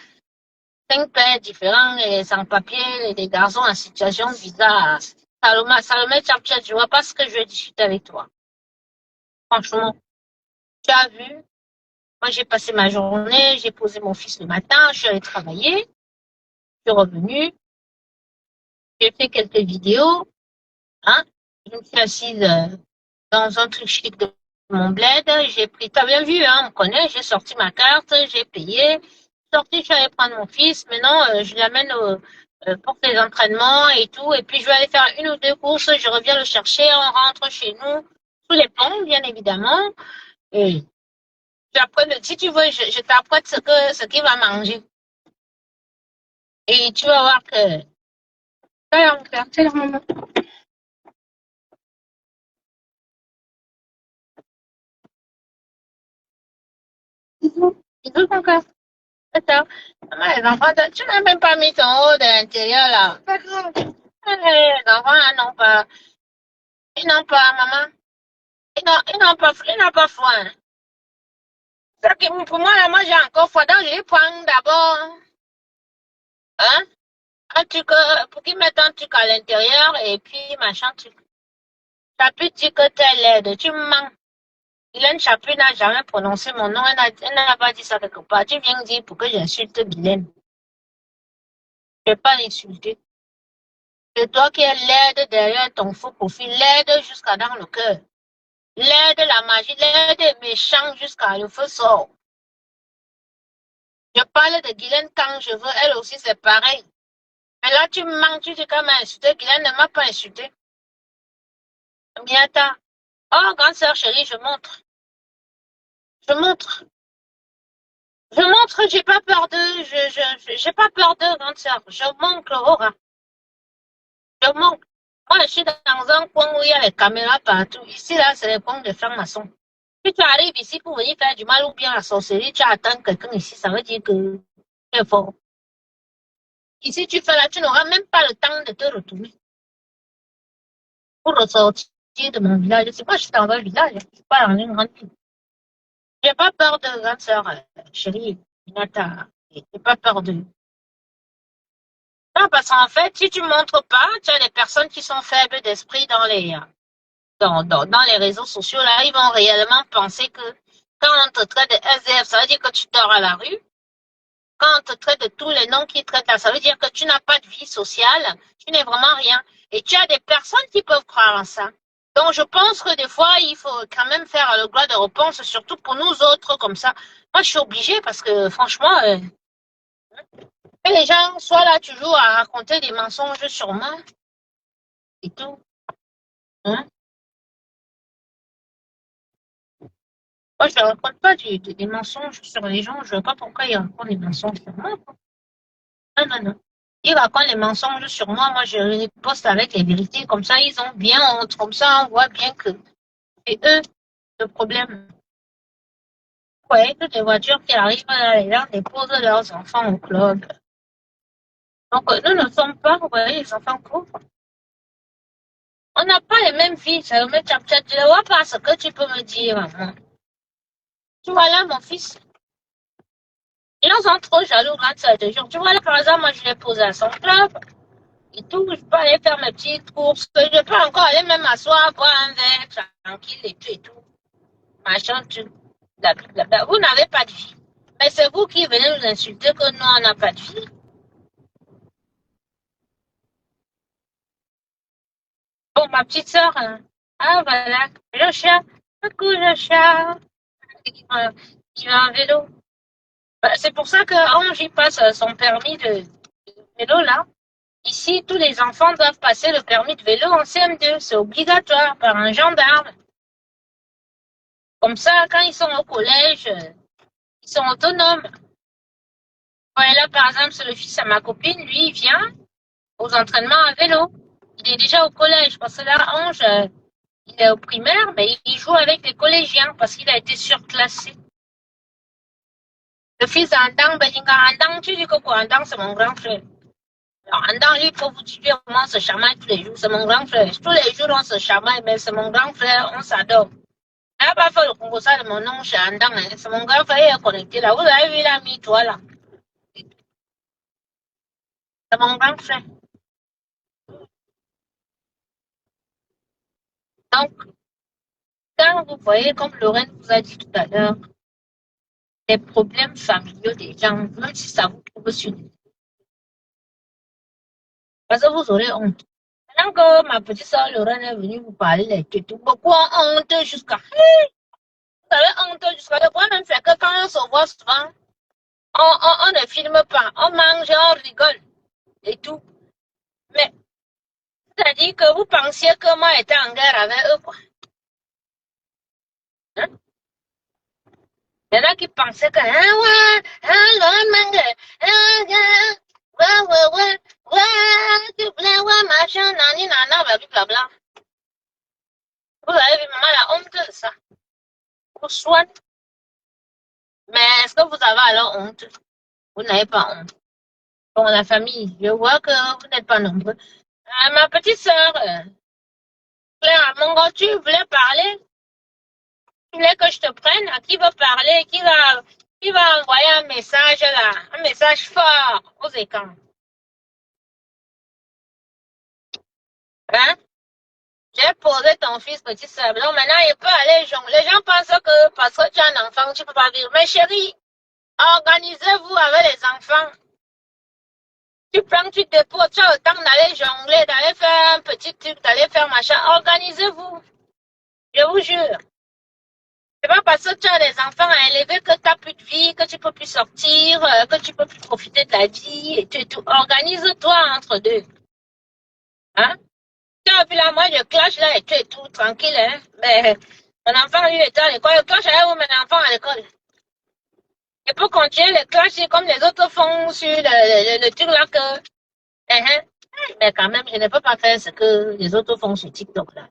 5 pères différents et sans papier, et des garçons en situation bizarre. Salomé Tchapchet, je vois pas ce que je vais discuter avec toi. Franchement, tu as vu, moi j'ai passé ma journée, j'ai posé mon fils le matin, je suis allée travailler, je suis revenue, j'ai fait quelques vidéos, hein, je me suis assise dans un truc chic de mon bled, j'ai pris, t'as bien vu, hein, on me connaît, j'ai sorti ma carte, j'ai payé, sorti, je suis allée prendre mon fils, maintenant je l'amène pour ses entraînements et tout, et puis je vais aller faire 1 ou 2 courses, je reviens le chercher, on rentre chez nous, sous les ponts, bien évidemment, et si tu veux, je t'apprête ce qu'il va manger. Et tu vas voir que, Alors, c'est la maman. il veut encore. C'est ça. Maman, les enfants, tu n'as même pas mis ton haut de l'intérieur là. Pas grave. Les enfants n'ont pas, ils n'ont pas, maman. Ils n'ont pas froid. Hein. Ça pour moi, là, moi, j'ai encore froid. Donc, je les prends d'abord, hein, un truc, pour qu'ils mettent un truc à l'intérieur et puis, machin, truc. Ça peut dire que t'es laide. Tu me mens. Guylaine Chapuis n'a jamais prononcé mon nom. Elle n'a pas dit ça quelque part. Tu viens dire pour que j'insulte Guylaine. Je ne vais pas l'insulter. C'est toi qui es laide derrière ton faux profil. Laide jusqu'à dans le cœur. Laide la magie. Laide méchant jusqu'à le feu sort. Je parle de Guylaine quand je veux. Elle aussi, c'est pareil. Mais là, tu me mens. Tu dis qu'elle m'a insulté. Guylaine ne m'a pas insulté. Miata. Oh, grande sœur chérie, je montre. Je montre. Je montre, j'ai pas peur d'eux, j'ai pas peur d'eux, grande sœur. Je montre l'aura. Je montre. Moi, je suis dans un coin où il y a les caméras partout. Ici, là, c'est les coins de francs-maçons. Si tu arrives ici pour venir faire du mal ou bien la sorcellerie, tu attends quelqu'un ici, ça veut dire que tu es fort. Ici, tu fais là, tu n'auras même pas le temps de te retourner. Pour ressortir de mon village. C'est moi, je suis dans un village, je suis pas dans une grande ville. J'ai pas peur de grande sœur, chérie, Nata. J'ai pas peur de. Non, parce qu'en fait, si tu ne montres pas, tu as des personnes qui sont faibles d'esprit dans les réseaux sociaux, là, ils vont réellement penser que quand on te traite de SDF, ça veut dire que tu dors à la rue. Quand on te traite de tous les noms qui traitent là, ça veut dire que tu n'as pas de vie sociale, tu n'es vraiment rien. Et tu as des personnes qui peuvent croire en ça. Donc, je pense que des fois, il faut quand même faire le droit de réponse, surtout pour nous autres comme ça. Moi, je suis obligée parce que franchement, que les gens soient là toujours à raconter des mensonges sur moi et tout. Hein? Moi, je ne raconte pas des mensonges sur les gens. Je ne vois pas pourquoi ils racontent des mensonges sur moi. Non, non, non. Ils racontent des mensonges sur moi. Moi, je les poste avec les vérités. Comme ça, ils ont bien honte. Comme ça, on voit bien que c'est eux le problème. Vous voyez, toutes les voitures qui arrivent là, les gens déposent leurs enfants au club. Donc, nous ne sommes pas, vous voyez, les enfants pauvres. On n'a pas les mêmes vies. Ça me met tu ne vois pas ce que tu peux me dire, maman. Tu vois là, mon fils. Les gens sont trop jaloux quand ça te jure. Tu vois là, par exemple, moi, je l'ai posé à son club et tout. Je peux aller faire mes petites courses. Je peux encore aller même m'asseoir, boire un verre, tranquille et tout et tout. Machin, tout. Blablabla. Vous n'avez pas de vie. Mais c'est vous qui venez nous insulter que nous, on n'a pas de vie. Bon, ma petite sœur, hein. Ah, voilà. Le chien. Coucou le chat qui va en vélo. C'est pour ça que Ange il passe son permis de vélo là. Ici, tous les enfants doivent passer le permis de vélo en CM2. C'est obligatoire par un gendarme. Comme ça, quand ils sont au collège, ils sont autonomes. Ouais, là, par exemple, c'est le fils à ma copine. Lui, il vient aux entraînements à vélo. Il est déjà au collège parce que là, Ange, il est au primaire, mais il joue avec les collégiens parce qu'il a été surclassé. Le fils d'Andang, Belinga Andang, tu dis que quoi? Andang, c'est mon grand frère. Alors, Andang, lui, pour vous dire, comment on se chamaille tous les jours. C'est mon grand frère. Tous les jours, on se chamaille, mais c'est mon grand frère, on s'adore. Il n'a pas fait le Congo ça de mon nom chez Andang. Hein. C'est mon grand frère, il est connecté là. Vous avez vu, il a mis toi là. C'est mon grand frère. Donc, quand vous voyez, comme Lorraine vous a dit tout à l'heure, les problèmes familiaux des gens, même si ça vous trouve sur les... Parce que vous aurez honte. Maintenant que ma petite soeur Lorraine est venue vous parler les tout, pourquoi honte jusqu'à... Vous avez honte jusqu'à... Le problème, c'est que quand on se voit souvent, on ne filme pas, on mange, on rigole et tout. Mais, c'est-à-dire que vous pensiez que moi j'étais en guerre avec eux, quoi. Hein? Il y en a qui pensaient que, machin, nani, nana, blablabla. Vous avez vu, maman, la honte de ça. Vous soignez. Mais est-ce que vous avez alors honte? Vous n'avez pas honte. Bon, la famille, je vois que vous n'êtes pas nombreux. Ma petite sœur, Claire, mon gars, tu voulais parler? Tu voulais que je te prenne? À qui veut parler? Qui va envoyer un message là? Un message fort aux écrans. Hein? J'ai posé ton fils, petite sœur. Donc maintenant, il peut aller jongler. Les gens pensent que parce que tu as un enfant, tu ne peux pas vivre. Mais chérie, organisez-vous avec les enfants. Tu prends, tu déposes, tu as le temps d'aller jongler, d'aller faire un petit truc, d'aller faire machin. Organisez-vous. Je vous jure. C'est pas parce que tu as des enfants à élever que tu n'as plus de vie, que tu peux plus sortir, que tu peux plus profiter de la vie et tout. Organise-toi entre deux. Hein? Tu as vu là, moi je clash là et tout, tranquille, hein? Mais mon enfant lui était à l'école. Je clash avec mon enfant à l'école. Je peux continuer les clashs comme les autres font sur le truc là que. Mais quand même, je ne peux pas faire ce que les autres font sur TikTok là.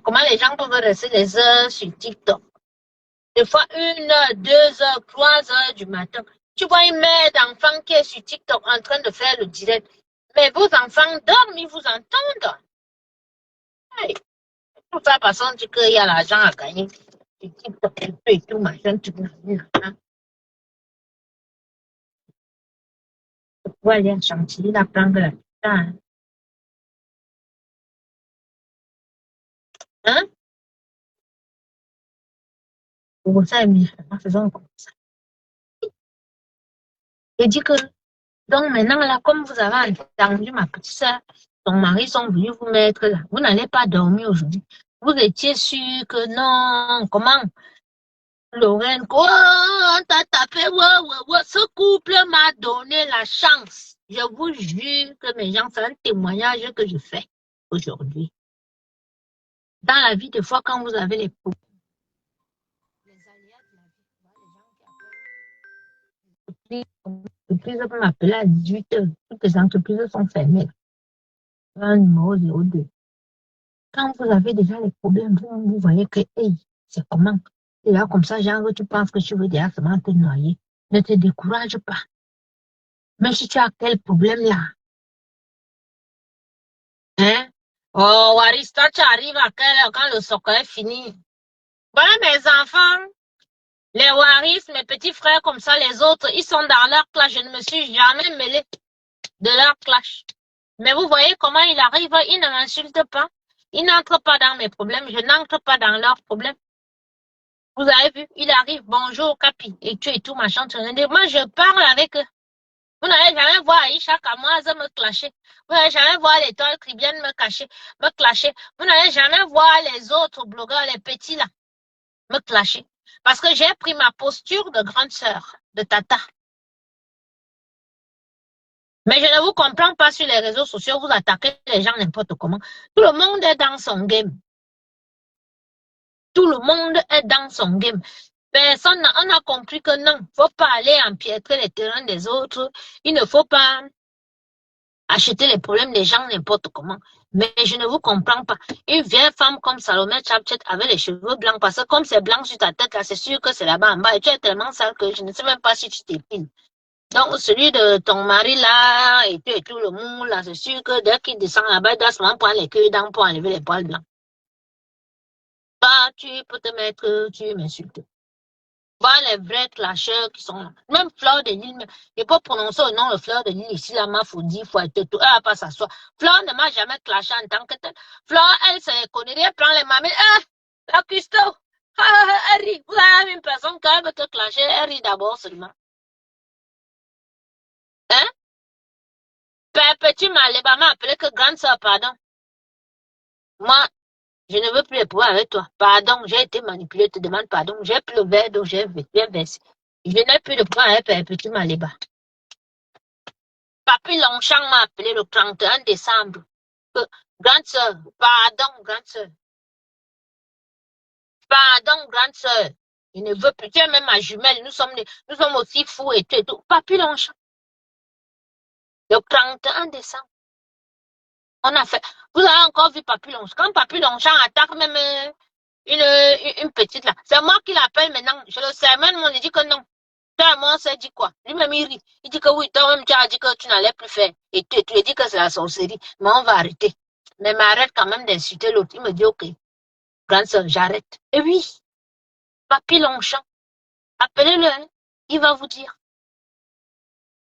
Comment les gens peuvent rester des heures sur TikTok? Des fois 1 heure, 2 heures, 3 heures du matin. Tu vois une mère d'enfant qui est sur TikTok en train de faire le direct. Mais vos enfants dorment, ils vous entendent. Hey. Tout ça parce qu'on dit qu'il y a l'argent à gagner. Sur TikTok et tout, machin, tout. Hein? Tu peux aller à Chantilly, la prendre là. Hein? Pour ça, faisons comme ça. Et dit que, donc maintenant, là, comme vous avez entendu ma petite soeur, ton mari sont venus vous mettre là. Vous n'allez pas dormir aujourd'hui. Vous étiez sûr que non. Comment? Lorraine, quoi? On t'a tapé. Ce couple m'a donné la chance. Je vous jure que mes gens, c'est un témoignage que je fais aujourd'hui. Dans la vie, des fois, quand vous avez les problèmes, les aléas de la vie, les gens qui appellent, l'entreprise peut m'appeler à 18h. Toutes les entreprises sont fermées. Un numéro 02. Quand vous avez déjà les problèmes, vous voyez que, hey, c'est comment? Et là, comme ça, genre, tu penses que tu veux directement te noyer. Ne te décourage pas. Même si tu as quel problème là. Hein? Oh, Warista, tu arrives à quelle heure quand le soccer est fini? Voilà mes enfants. Les Waris, mes petits frères comme ça, les autres, ils sont dans leur clash. Je ne me suis jamais mêlée de leur clash. Mais vous voyez comment il arrive, ils ne m'insultent pas. Ils n'entrent pas dans mes problèmes, je n'entre pas dans leurs problèmes. Vous avez vu, il arrive, bonjour Capi, et tout, machin. Moi, je parle avec eux. Vous n'allez jamais voir Aïcha Kamoise me clasher. Vous n'allez jamais voir les toiles qui viennent me clasher. Vous n'allez jamais voir les autres blogueurs, les petits là. me clasher. Parce que j'ai pris ma posture de grande sœur, de tata. Mais je ne vous comprends pas sur les réseaux sociaux, vous attaquez les gens n'importe comment. Tout le monde est dans son game. Tout le monde est dans son game. Personne n'a compris que non, il ne faut pas aller empiétrer les terrains des autres. Il ne faut pas acheter les problèmes des gens n'importe comment. Mais je ne vous comprends pas. Une vieille femme comme Salomé Chapchet avec les cheveux blancs, parce que comme c'est blanc sur ta tête, là, c'est sûr que c'est là-bas en bas. Et tu es tellement sale que je ne sais même pas si tu t'épines. Donc, celui de ton mari là, et tout le monde là, c'est sûr que dès qu'il descend là-bas, il doit seulement prendre les queues dents pour enlever les poils blancs. Bah, tu peux te mettre, tu m'insultes. Voilà les vrais clasheurs qui sont là. Même Fleur de Lille, il peut prononcer le nom de Fleur de Lille ici, là, ma faut dire, faut être tout. Elle va pas s'asseoir. Fleur ne m'a jamais clashé en tant que telle. Fleur, elle se connaît, elle prend les mamies. Ah, la custo. Elle rit. Vous avez une personne qui veut te clasher, elle rit d'abord seulement. Hein? Père Petit Maléba m'a appelé que grande soeur, pardon. Moi, je ne veux plus les pouvoirs avec toi. Pardon, j'ai été manipulé, te demande pardon. J'ai pris le verre dont j'ai bien versé. Je n'ai plus de pouvoir avec Père Petit Maléba. Papi Longchamp m'a appelé le 31 décembre. Grande sœur, pardon, grande sœur. Pardon, grande sœur. Je ne veux plus. Tu es même ma jumelle. Nous sommes aussi fous et tout et tout. Papi Longchamp. Le 31 décembre. On a fait. Vous avez encore vu Papi Longchamp. Quand Papi Longchamp attaque même une petite là. C'est moi qui l'appelle maintenant. Je le sais. Même on dit que non. Toi, moi, on s'est dit quoi? Lui-même, il rit. Il dit que oui, toi-même, tu as dit que tu n'allais plus faire. Et tu lui dis que c'est la sorcellerie. Mais on va arrêter. Mais arrête quand même d'insulter l'autre. Il me dit, ok, grande sœur, j'arrête. Et oui, Papi Longchamp, appelez-le, hein. Il va vous dire.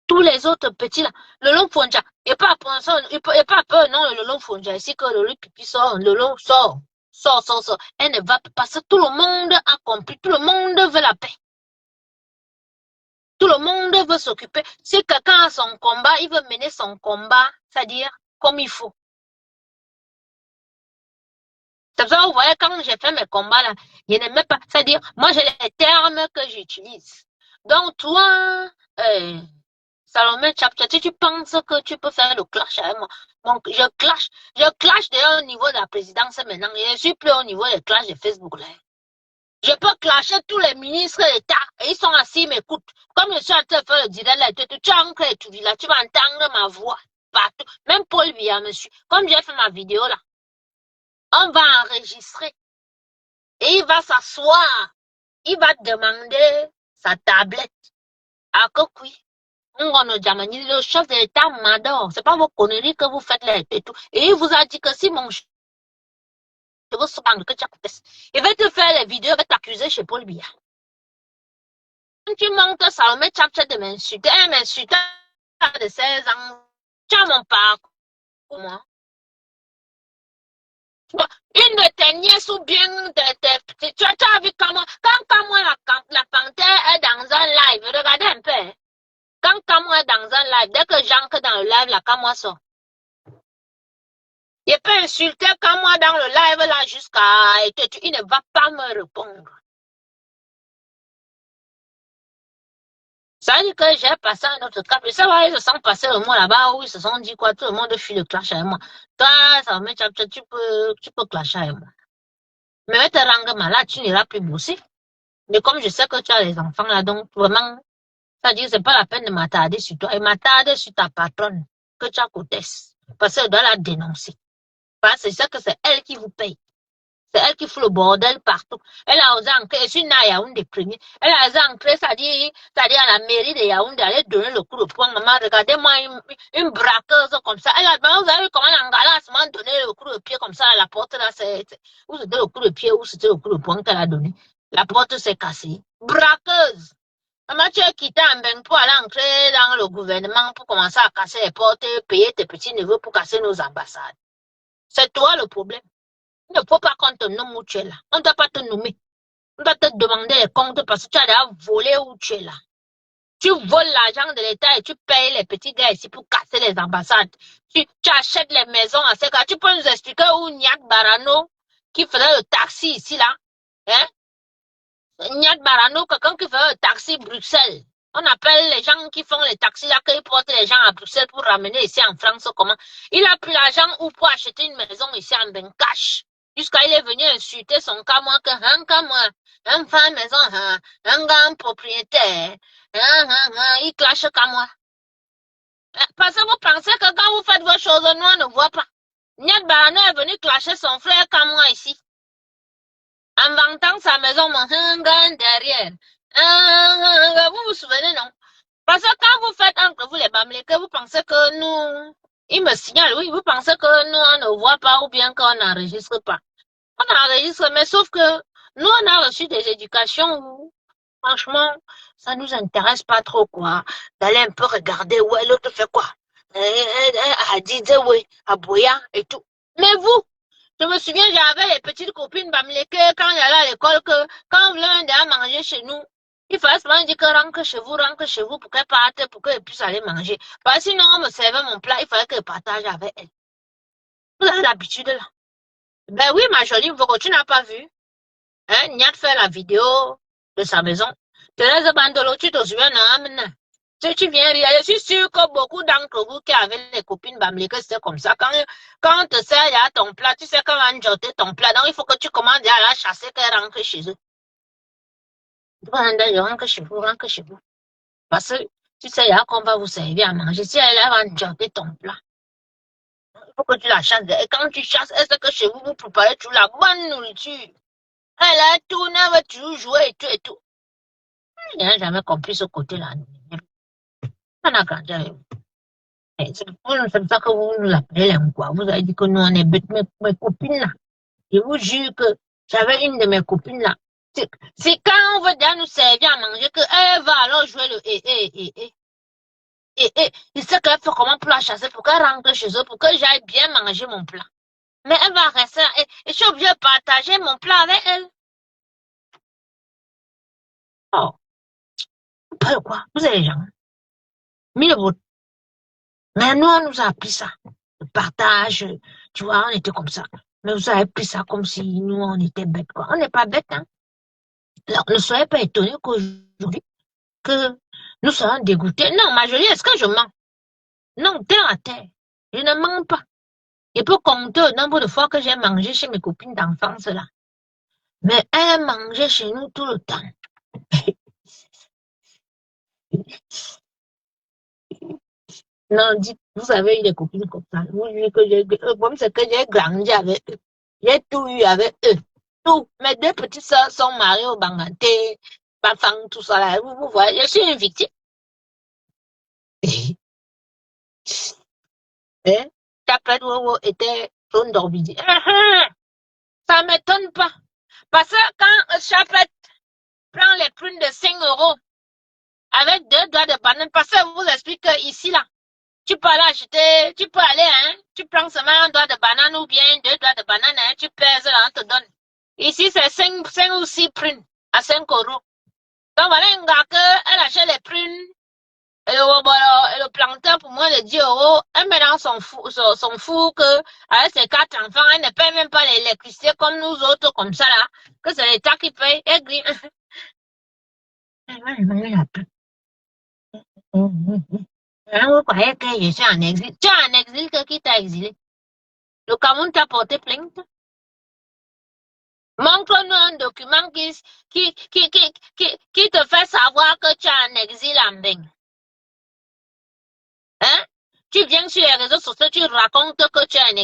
Tous les autres petits là, le long Fonja, il n'y a pas peur, non, le long Fonja, ici que le pipi sort, le long sort. Sort. Elle ne va pas, parce que tout le monde a compris, tout le monde veut la paix. Tout le monde veut s'occuper. Si quelqu'un a son combat, il veut mener son combat, c'est-à-dire comme il faut. C'est pour ça que vous voyez, quand j'ai fait mes combats là, je n'aimais pas. C'est-à-dire, moi j'ai les termes que j'utilise. Donc toi, Salomé Chapchati, tu penses que tu peux faire le clash avec moi. Donc je clash déjà au niveau de la présidence maintenant. Je ne suis plus au niveau des clashs de Facebook là. Je peux clasher tous les ministres d'État et ils sont assis, ils m'écoutent. Comme je suis en train de faire le direct là, tu as encore étudié là, tu vas entendre ma voix partout. Même Paul Biya me suit. Comme j'ai fait ma vidéo là, on va enregistrer et il va s'asseoir. Il va demander sa tablette. À Kokui. Le chef de l'État m'adore. C'est pas vos conneries que vous faites là et tout. Et il vous a dit que si mon cheveu se banque que tu as coupé, il va te faire les vidéos, il va t'accuser chez Paul Biya. Quand tu montes Salomé Chapchat de m'insulter, elle m'insulte de 16 ans. Tu as mon parcours, moi. Une de tes nièces ou bien tu as vu comment, quand moi la panthère est dans un live, regardez un peu. Hein. Quand moi est dans un live, dès que j'entre dans le live, là, quand moi sort. Il peut insulter quand moi dans le live, là, jusqu'à, il ne va pas me répondre. Ça veut dire que j'ai passé un autre cap. Et ça va, ils se sont passés le mot là-bas où ils se sont dit quoi, tout le monde fuit le clash avec moi. Toi, ça va mettre, tu peux clasher avec moi. Mais te rendre malade, tu n'iras plus bosser. Mais comme je sais que tu as les enfants là, donc vraiment, ça veut dire que c'est pas la peine de m'attarder sur toi. Et m'attarder sur ta patronne, que tu as côtesse. Parce qu'elle doit la dénoncer. Parce que c'est ça que c'est elle qui vous paye. C'est elle qui fout le bordel partout. Elle a osé ancrer, je suis née à Yaoundé premier. Elle a osé ancrer, c'est-à-dire à la mairie de Yaoundé, aller donner le coup de poing. Maman, regardez-moi une braqueuse comme ça. Elle a, vous avez vu comment l'Angala m'a donné le coup de pied comme ça à la porte là, où c'était le coup de pied, où c'était le coup de poing qu'elle a donné. La porte s'est cassée. Braqueuse. Maman, tu as quitté Mbeng pour aller entrer dans le gouvernement pour commencer à casser les portes, payer tes petits neveux pour casser nos ambassades. C'est toi le problème. Il ne faut pas qu'on te nomme où tu es là. On ne doit pas te nommer. On doit te demander les comptes parce que tu as déjà volé où tu es là. Tu voles l'argent de l'État et tu payes les petits gars ici pour casser les ambassades. Tu achètes les maisons à ces gars. Tu peux nous expliquer où Niak Barano, qui faisait le taxi ici là, hein? Nyat Barano, quelqu'un qui fait un taxi Bruxelles. On appelle les gens qui font les taxis là, qui portent les gens à Bruxelles pour ramener ici en France. Comment? Il a pris l'argent ou pour acheter une maison ici en Bencache. Jusqu'à il est venu insulter son cas, moi, que un cas, moi, un femme maison, un grand propriétaire, il clash comme moi. Parce que vous pensez que quand vous faites vos choses, nous, on ne voit pas. Nyat Barano est venu clasher son frère comme moi ici. En vantant sa maison, mon hangan derrière. Vous vous souvenez, non? Parce que quand vous faites entre vous les Bamileke, vous pensez que nous, il me signale, oui, vous pensez que nous, on ne voit pas ou bien qu'on n'enregistre pas. On enregistre, mais sauf que nous, on a reçu des éducations où, franchement, ça nous intéresse pas trop, quoi. D'aller un peu regarder, ouais, l'autre fait quoi. À Didze, oui, à Boya et tout. Mais vous, je me souviens, j'avais les petites copines Bamileke quand il y allait à l'école que quand on voulait à manger chez nous, il fallait seulement dire que rentre chez vous pour qu'elle parte, pour qu'elle puisse aller manger. Parce que sinon, on me servait mon plat, il fallait qu'elle partage avec elle. Vous avez l'habitude là. Ben oui, ma jolie, tu n'as pas vu. Hein, Niat fait la vidéo de sa maison. Thérèse Bandolo, tu te souviens, non? Tu viens rire. Je suis sûre que beaucoup d'entre vous qui avaient les copines Bamileke, c'était comme ça. Quand on te sert à ton plat, tu sais comment jeter ton plat. Donc, il faut que tu commandes à la chasser qu'elle rentre chez eux. Rentre chez vous. Parce que, tu sais, il y a qu'on va vous servir à manger. Si elle va jeter ton plat, il faut que tu la chasses. Et quand tu chasses, est-ce que chez vous, vous préparez toujours la bonne nourriture? Elle a tourné, elle va toujours jouer et tout et tout. Je n'ai jamais compris ce côté-là. On a grandi avec vous. C'est comme ça que vous nous appelez quoi. Vous avez dit que nous, on est bêtes. Mes copines là, je vous jure que j'avais une de mes copines là. C'est quand on veut déjà nous servir à manger qu'elle va alors jouer le il sait qu'elle fait comment pour la chasser, pour qu'elle rentre chez eux, pour que j'aille bien manger mon plat. Mais elle va rester là et je suis obligée de partager mon plat avec elle. Oh, pas quoi, vous avez les gens. Mille votre. Mais nous, on nous a appris ça. Le partage, tu vois, on était comme ça. Mais vous avez pris ça comme si nous, on était bêtes, quoi. On n'est pas bêtes, hein. Alors, ne soyez pas étonnés qu'aujourd'hui, que nous soyons dégoûtés. Non, ma jolie, est-ce que je mens? Non, terre à terre. Je ne mens pas. Je peux compter le nombre de fois que j'ai mangé chez mes copines d'enfance, là. Mais elles mangeaient chez nous tout le temps. Non, dites, vous avez eu des copines comme ça. Vous dites que comme c'est que j'ai grandi avec eux. J'ai tout eu avec eux. Tout. Mes deux petites sœurs sont mariées au Banganté, Bafang, tout ça là. Vous voyez, je suis une victime. Chapet Wowo était jaune d'Orbidi. Ça m'étonne pas. Parce que quand Chapet prend les prunes de 5 € avec 2 doigts de banane, parce que je vous explique que ici là, tu peux aller acheter, tu peux aller, hein, tu prends seulement un doigt de banane ou bien 2 doigts de banane, hein, tu pèses là, on te donne. Ici, c'est 5 ou 6 prunes à 5 €. Donc voilà un gars que elle achète les prunes et le plantain pour moins de 10 €. Elle met dans son four que, avec ses 4 enfants, elle ne paye même pas l'électricité comme nous autres, comme ça là, que c'est l'État qui paye. Elle grille. Vous croyez que je suis en exil? Tu es en exil, qui t'a exilé? Le Cameroun t'a porté plainte? Montre-nous un document qui te fait savoir que tu es en exil en Beng. Hein? Tu viens sur les réseaux sociaux, tu racontes que tu es en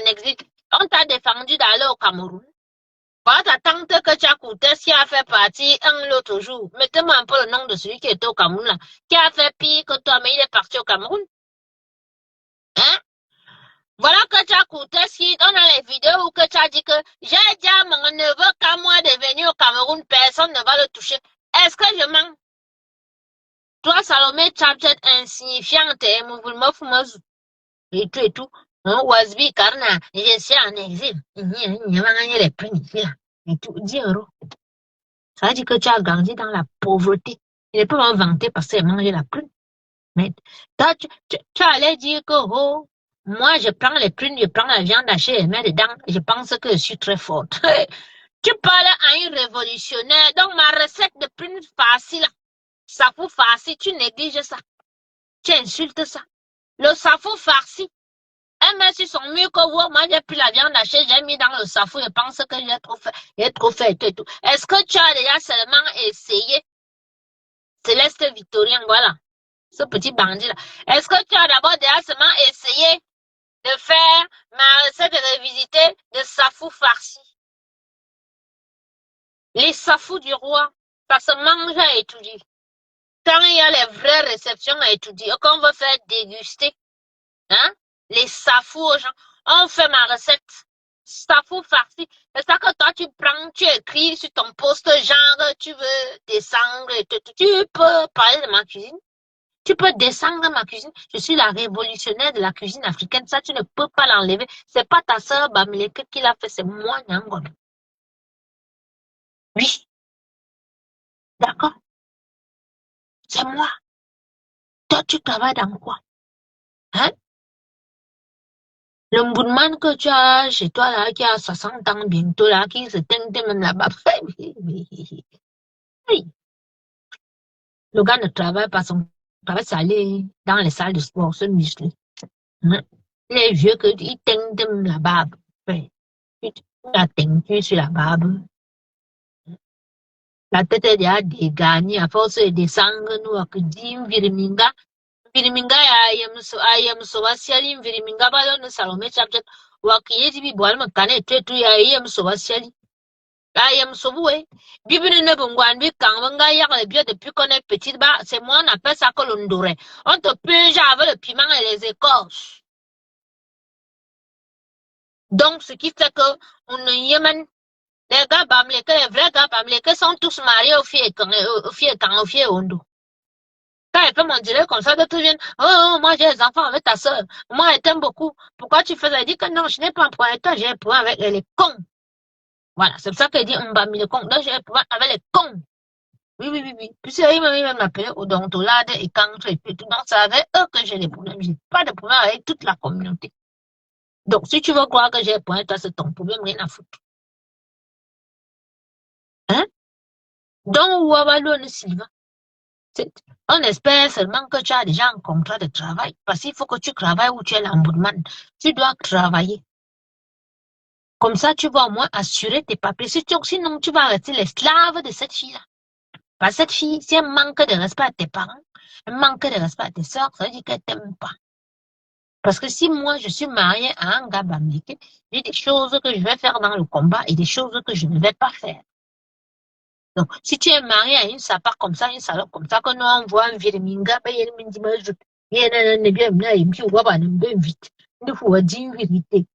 exil. On t'a défendu d'aller au Cameroun. Voilà ta tante que tu as coûté, qui a fait partie l'autre jour. Mettez-moi un peu le nom de celui qui était au Cameroun là. Qui a fait pire que toi, mais il est parti au Cameroun. Hein? Voilà que tu as coûté, si on a les vidéos où que tu as dit que j'ai dit à mon neveu qu'à moi de venir au Cameroun, personne ne va le toucher. Est-ce que je mens? Toi, Salomé, tu as peut-être insignifiante, et tout et tout. Wasbi, Karna, je suis en exil. Il y a les prix ici là. Et tout, 10 €. Ça veut dire que tu as grandi dans la pauvreté. Il ne peut pas vanter parce que tu as mangé la prune. Mais toi, tu allais dire que, oh, moi, je prends les prunes, je prends la viande hachée et mets dedans. Je pense que je suis très forte. Tu parles à un révolutionnaire. Donc, ma recette de prune farcie, là, safou farci, tu négliges ça. Tu insultes ça. Le safou farci, un mec sur son mur que vous, moi, j'ai pris la viande hachée, j'ai mis dans le safou, je pense que j'ai trop fait et tout. Est-ce que tu as déjà seulement essayé, Céleste Victorien, voilà, ce petit bandit-là. Est-ce que tu as d'abord déjà seulement essayé de faire ma recette de revisiter de safou farci? Les safous du roi, ça se mange à étudier. Quand il y a les vraies réceptions à étudier, qu'on veut faire déguster, hein, les safous aux gens, on fait ma recette. Safou farci. C'est ça que toi, tu prends, tu écris sur ton poste, genre, tu veux descendre, tu peux parler de ma cuisine. Tu peux descendre ma cuisine. Je suis la révolutionnaire de la cuisine africaine. Ça, tu ne peux pas l'enlever. C'est pas ta sœur Bamileke qui l'a fait, c'est moi, Nyangolo. Oui, d'accord. C'est moi. Toi, tu travailles dans quoi? Hein? Le Mboudman que tu as chez toi, là, qui a 60 ans bientôt, là, qui se teinte même là-bas. Oui. Le gars ne travaille pas, son travail, c'est aller dans les salles de sport, se muscler. Hein? Il est vieux que, il teinte même la barbe. Oui. La teinture sur la barbe. La tête est déjà dégagnée, à force de descendre, nous, à que dim, viriminga. Viriminga, ayam so wasiali, viriminga, balo, no salome, chapchat. Wakiyeti bi boal makane, tetu ya ayam so wasiali. Ayam so voué. Bibine ne bungwan, bi kangwanga, yak les biens depuis qu'on est petit, bah, c'est moi, on appelle ça colondoré. On te pêche avec le piment et les écorces. Donc, ce qui fait que, on ne yémen, les gars bamleke, les vrais gars bamleke sont tous mariés aux filles et ondo. Quand elle peut m'en dire comme ça, d'autres viennent, oh, moi j'ai des enfants avec ta soeur. Moi, elle t'aime beaucoup. Pourquoi tu fais ça? Elle dit que non, je n'ai pas un problème avec toi, j'ai un problème avec les cons. Voilà, c'est pour ça qu'elle dit, Mbami le con. Donc, j'ai un problème avec les cons. Oui. Puis, il m'a appelé odontolade et cancre et tout. Donc, c'est avec eux que j'ai des problèmes. J'ai pas de problème avec toute la communauté. Donc, si tu veux croire que j'ai un problème avec toi, c'est ton problème, rien à foutre. Hein? Donc, Wabalou, Sylvain. On espère seulement que tu as déjà un contrat de travail. Parce qu'il faut que tu travailles où tu es l'ombudsman. Tu dois travailler. Comme ça, tu vas au moins assurer tes papiers. Sinon, tu vas rester l'esclave de cette fille-là. Parce que cette fille, si elle manque de respect à tes parents, elle manque de respect à tes soeurs, ça veut dire qu'elle t'aime pas. Parce que si moi, je suis mariée à un gars bamliké, j'ai des choses que je vais faire dans le combat et des choses que je ne vais pas faire. Donc, si tu es marié à une sapard comme ça, une salope comme ça, que nous on voit un vieux minga, ben il me dit, il bien là, il me dit, ouais, ben vite. Il faut dire une vérité.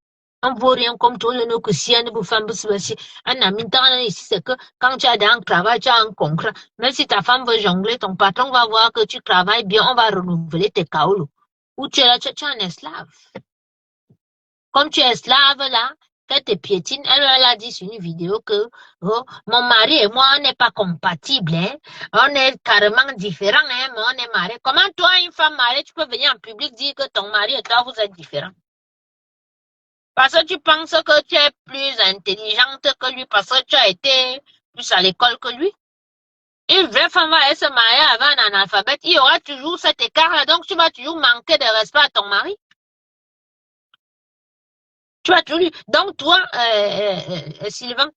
On ne vaut rien comme toi, le que si on est pour femme, un ami dans ici, c'est que quand tu as un travail, tu as un contrat. Même si ta femme veut jongler, ton patron va voir que tu travailles bien, on va renouveler tes kaolos. Ou tu es là, tu es un esclave. Comme tu es esclave là, qu'elle te piétine, elle a dit sur une vidéo que oh, mon mari et moi, on n'est pas compatibles. Hein? On est carrément différents, hein, mais on est mariés. Comment toi, une femme mariée, tu peux venir en public dire que ton mari et toi, vous êtes différents? Parce que tu penses que tu es plus intelligente que lui, parce que tu as été plus à l'école que lui. Une vraie femme va se marier avant un analphabète. Il y aura toujours cet écart-là, donc tu vas toujours manquer de respect à ton mari. Tu as toujours... Donc toi, Sylvain,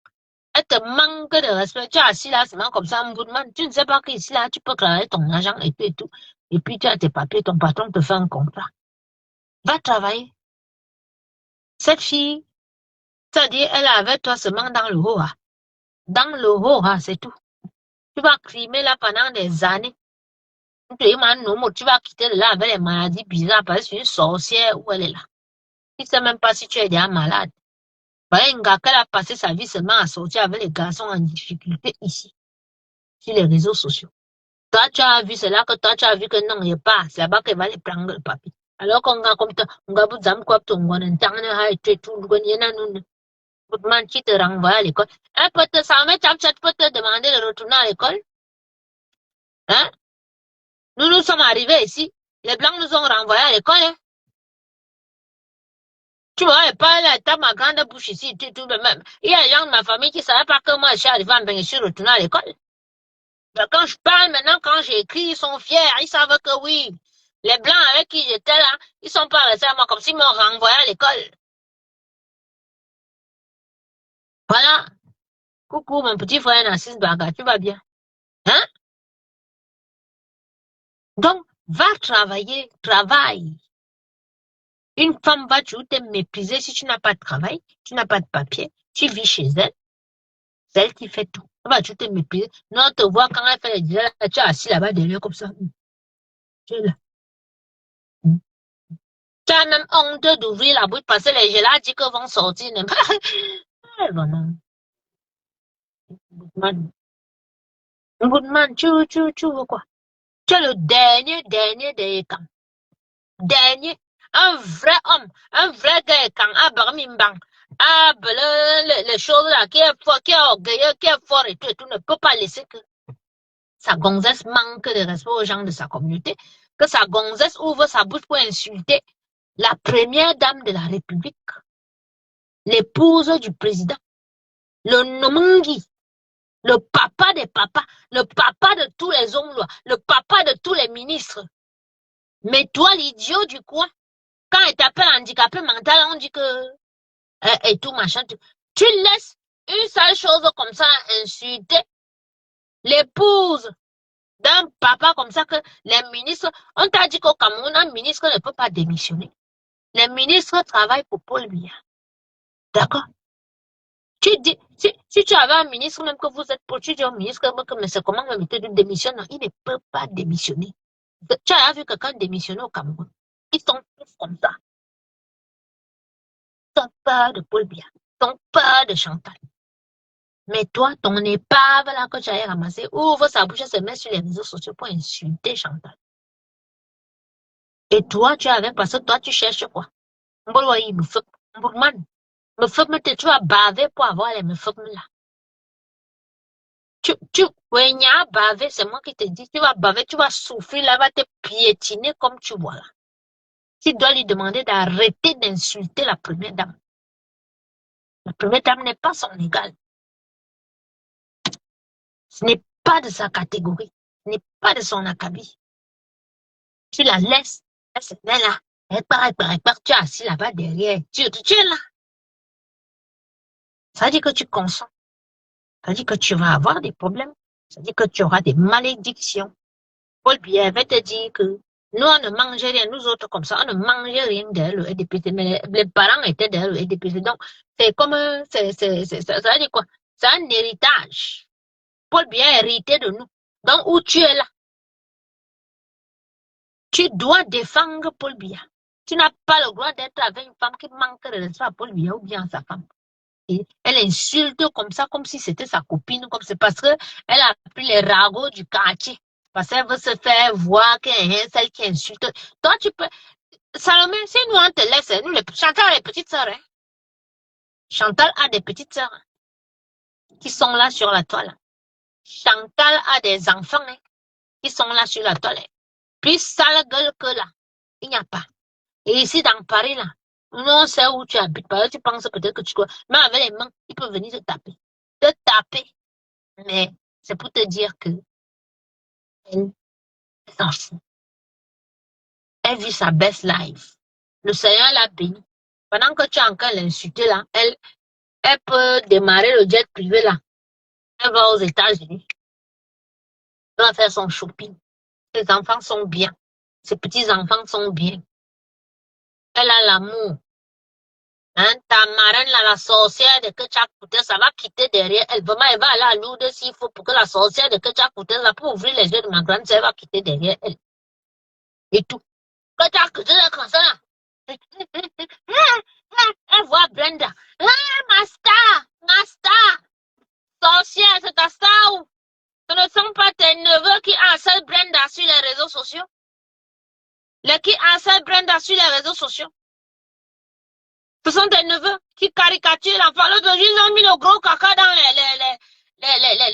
elle te manque de respect. Tu es assis là, c'est comme ça, un bout de man. Tu ne sais pas qu'ici, là, tu peux travailler ton argent et tout et tout. Et puis tu as tes papiers, ton patron te fait un contrat. Va travailler. Cette fille, c'est-à-dire, elle est avec toi seulement dans le haut. Hein. Dans le haut, hein, c'est tout. Tu vas crimer là pendant des années. Tu vas quitter là avec les maladies bizarres parce que c'est une sorcière où elle est là. Tu ne sais même pas si tu es déjà malade. Un gars qui a passé sa vie seulement à sortir avec les garçons en difficulté ici, sur les réseaux sociaux. Toi, tu as vu, c'est là que toi, tu as vu que non, il n'y a pas. C'est là-bas qu'elle va les prendre le papier. Alors qu'on a comme ça, on va vous dire quoi, on va entendre, tout, le qui te renvoie à l'école. Un peut te s'en mettre, peut te demander de retourner à l'école. Hein? Nous sommes arrivés ici. Les Blancs nous ont renvoyés à l'école. Hein? Tu vois, pas là, t'as ma grande bouche ici, tout de même. Il y a des gens de ma famille qui ne savaient pas que moi, je suis arrivé en Bengue, je suis retourné à l'école. Quand je parle maintenant, quand j'écris, ils sont fiers. Ils savent que oui, les blancs avec qui j'étais là, ils sont pas restés à moi comme s'ils m'ont renvoyé à l'école. Voilà. Coucou, mon petit frère Narcisse Baga, tu vas bien? Hein? Donc, va travailler, travaille. Une femme va toujours te mépriser si tu n'as pas de travail, tu n'as pas de papier, tu vis chez elle, c'est elle qui fait tout. Elle va toujours te mépriser. Non, on te voit quand elle fait les dîners, tu es assis là-bas derrière comme ça. Tu es là. Tu as même honte d'ouvrir la bouche parce que les gelats disent qu'ils vont sortir. Non. Goodman, tu veux quoi? Tu es le dernier camps. Dernier. Un vrai homme, un vrai gars quand Abarmimbang. Ah, ben les choses là, qui est fort, qui est orgueilleux, qui est fort et tout ne peut pas laisser que sa gonzesse manque de respect aux gens de sa communauté, que sa gonzesse ouvre sa bouche pour insulter la première dame de la République, l'épouse du président, le Nomangi, le papa des papas, le papa de tous les hommes, le papa de tous les ministres. Mais toi, l'idiot du coin, quand il t'appelle handicapé mental, on dit que et tout machin, tu laisses une seule chose comme ça insulter l'épouse d'un papa comme ça que les ministres, on t'a dit qu'au Cameroun, un ministre ne peut pas démissionner. Les ministres travaillent pour Paul Biya. D'accord? Tu dis, si tu avais un ministre, même que vous êtes pour, tu dis au ministre, mais c'est comment me mettre de démission? Non, il ne peut pas démissionner. Tu as vu quelqu'un démissionner au Cameroun? Ils sont tous comme ça. Ils ont peur de Paul Biya. Ils ont peur de Chantal. Mais toi, ton épave là que tu as ramassé, ouvre sa bouche et se met sur les réseaux sociaux pour insulter Chantal. Et toi, tu avais, parce que toi, tu cherches quoi? Me fait, tu vas baver pour avoir les me là. Ouais, baver, c'est moi qui te dis, tu vas baver, tu vas souffrir là, va te piétiner comme tu vois là. Tu dois lui demander d'arrêter d'insulter la première dame. La première dame n'est pas son égale. Ce n'est pas de sa catégorie. Ce n'est pas de son acabit. Tu la laisses. Elle se met là. Elle part. Tu es assis là-bas derrière. Tu es là. Ça veut dire que tu consens. Ça veut dire que tu vas avoir des problèmes. Ça veut dire que tu auras des malédictions. Paul Biya va te dire que nous, on ne mangeait rien. Nous autres, comme ça, on ne mangeait rien derrière le EDPC. Mais les parents étaient derrière le EDPC. Donc, c'est comme, ça veut dire quoi? C'est un héritage. Paul Biya a hérité de nous. Donc, où tu es là, tu dois défendre Paul Biya. Tu n'as pas le droit d'être avec une femme qui manque de respect à Paul Biya ou bien à sa femme. Et elle insulte comme ça, comme si c'était sa copine, comme c'est parce qu'elle a pris les ragots du quartier. Parce qu'elle veut se faire voir qu'elle est celle qui insulte. Toi, tu peux. Salomé, si nous on te laisse, nous, Chantal a des petites sœurs. Hein? Chantal a des petites sœurs qui sont là sur la toile. Chantal a des enfants qui sont là sur la toile. Puis sale gueule que là, il n'y a pas. Et ici dans Paris, là, non, c'est où tu habites. Parce que tu penses peut-être que tu crois. Mais avec les mains, il peut venir te taper. Te taper. Mais c'est pour te dire que elle s'en fout. Elle vit sa best life. Le Seigneur l'a béni. Pendant que tu es encore l'insulter là, elle peut démarrer le jet privé là. Elle va aux États-Unis. Elle va faire son shopping. Ses enfants sont bien. Ses petits-enfants sont bien. Elle a l'amour. Hein, ta marraine, là, la sorcière de que tu as coûté, ça va quitter derrière elle. Vraiment, elle va aller à Lourdes s'il faut pour que la sorcière de que tu as coûté, là, pour ouvrir les yeux de ma grande sœur, va quitter derrière elle. Et tout. Quand tu as coûté là, comme ça, là. Elle voit Brenda. Ma star, sorcière, c'est ta star ou? Ce ne sont pas tes neveux qui harcèlent Brenda sur les réseaux sociaux. Les qui harcèlent Brenda sur les réseaux sociaux. Ce sont des neveux qui caricaturent l'enfant. L'autre jour, ils ont mis le gros caca dans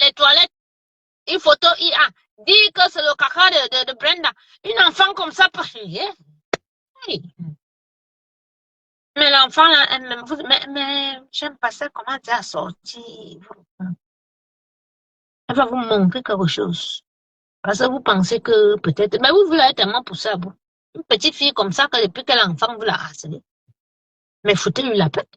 les toilettes. Une photo IA. Dit que c'est le caca de Brenda. Une enfant comme ça. Hey. Mais l'enfant, là, mais j'aime pas ça, comment dire, sortir. Elle va vous montrer quelque chose. Parce que vous pensez que peut-être, mais vous l'avez tellement poussé à bout. Une petite fille comme ça, que depuis qu'elle est enfant, vous la harcelez. Mais foutez-lui la paix.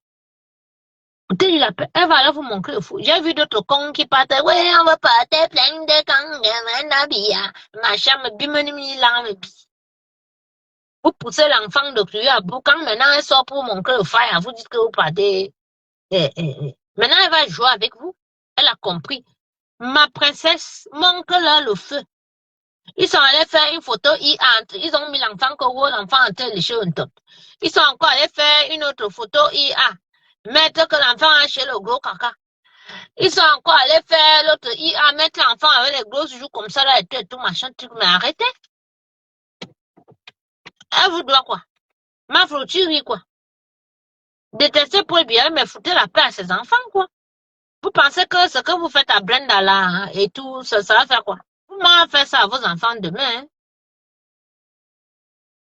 Foutez-lui la paix. Elle va alors vous montrer le fou. J'ai vu d'autres cons qui partent. Ouais, on va partir plein de cons, machin, me bimeni, là, me bi. Vous poussez l'enfant de crier à bout. Quand maintenant elle sort pour montrer le fire, vous dites que vous partez. Maintenant, elle va jouer avec vous. Elle a compris. Ma princesse, montre-leur le feu. Ils sont allés faire une photo, ils ont mis l'enfant Kogo, l'enfant en train de lécher un top. Ils sont encore allés faire une autre photo, mettre que l'enfant a chez le gros caca. Ils sont encore allés faire l'autre mettre l'enfant avec les grosses joues comme ça, là, et tout machin, truc. Mais arrêtez. Elle vous doit quoi? Ma fruiterie, quoi. Détestez pour le bien, mais foutez la paix à ses enfants, quoi. Vous pensez que ce que vous faites à Brenda, là, hein, et tout, ça va faire quoi? Vous m'en faites ça à vos enfants demain, hein?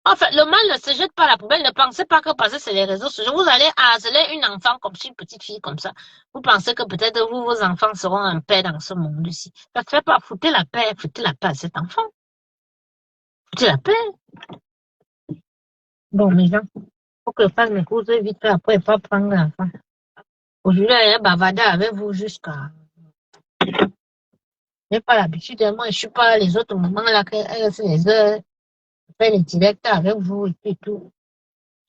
En fait, le mal ne se jette pas à la poubelle. Ne pensez pas que parce que c'est les réseaux sociaux, vous allez harceler une enfant comme si une petite fille comme ça. Vous pensez que peut-être vous, vos enfants seront en paix dans ce monde-ci. Ça ne fait pas. Foutez la paix à cet enfant. Foutez la paix. Bon, mes gens, faut que je fasse mes courses vite fait après, pas prendre l'enfant. Aujourd'hui, elle est bavardée avec vous jusqu'à... Je n'ai pas l'habitude, moi, je suis pas les autres moments là, qu'elle c'est les heures, faire les directs avec vous et tout.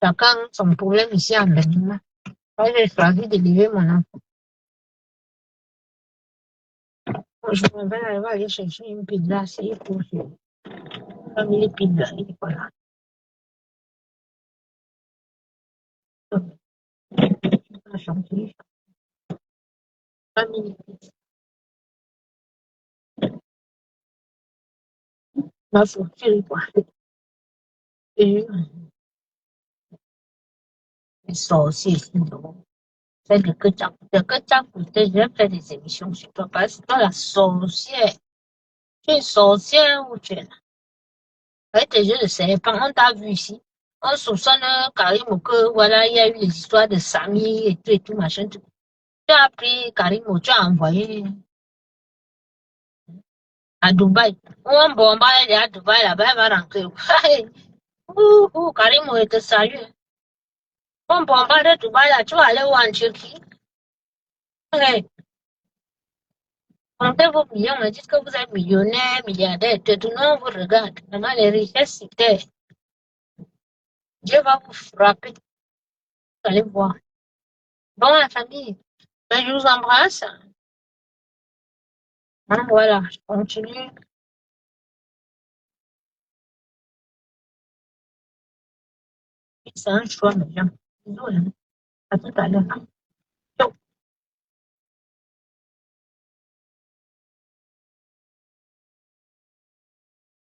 Chacun son problème ici en Bénin. Moi, j'ai choisi de lever mon enfant. Je me vais aller chercher une pizza, c'est pour famille pizza, il est pas là. Famille pizza. Ma sortie, quoi. Et les sorciers ici, donc. C'est de que tu as coûté, je vais faire des émissions sur toi, parce que toi, la sorcière, tu es sorcière ou tu es là. Avec tes yeux de serpent, on t'a vu ici. On soupçonne Karim que, voilà, il y a eu les histoires de Samy et tout, machin. Tu as pris Karim, tu as envoyé à Dubaï. On bombarde à Dubaï, là-bas, elle va rentrer. Karim te salue. On bombarde à Dubaï, là, tu vas aller où en Turquie? Hey, comptez vos millions, me dites que vous êtes millionnaire, milliardaire, tout le monde vous regarde. Vraiment, les richesses, c'était. Dieu va vous frapper. Vous allez voir. Bon, la famille, ben, je vous embrasse. Hein, voilà, je continue. C'est un choix, mes gens. Bisous, hein. À tout à l'heure.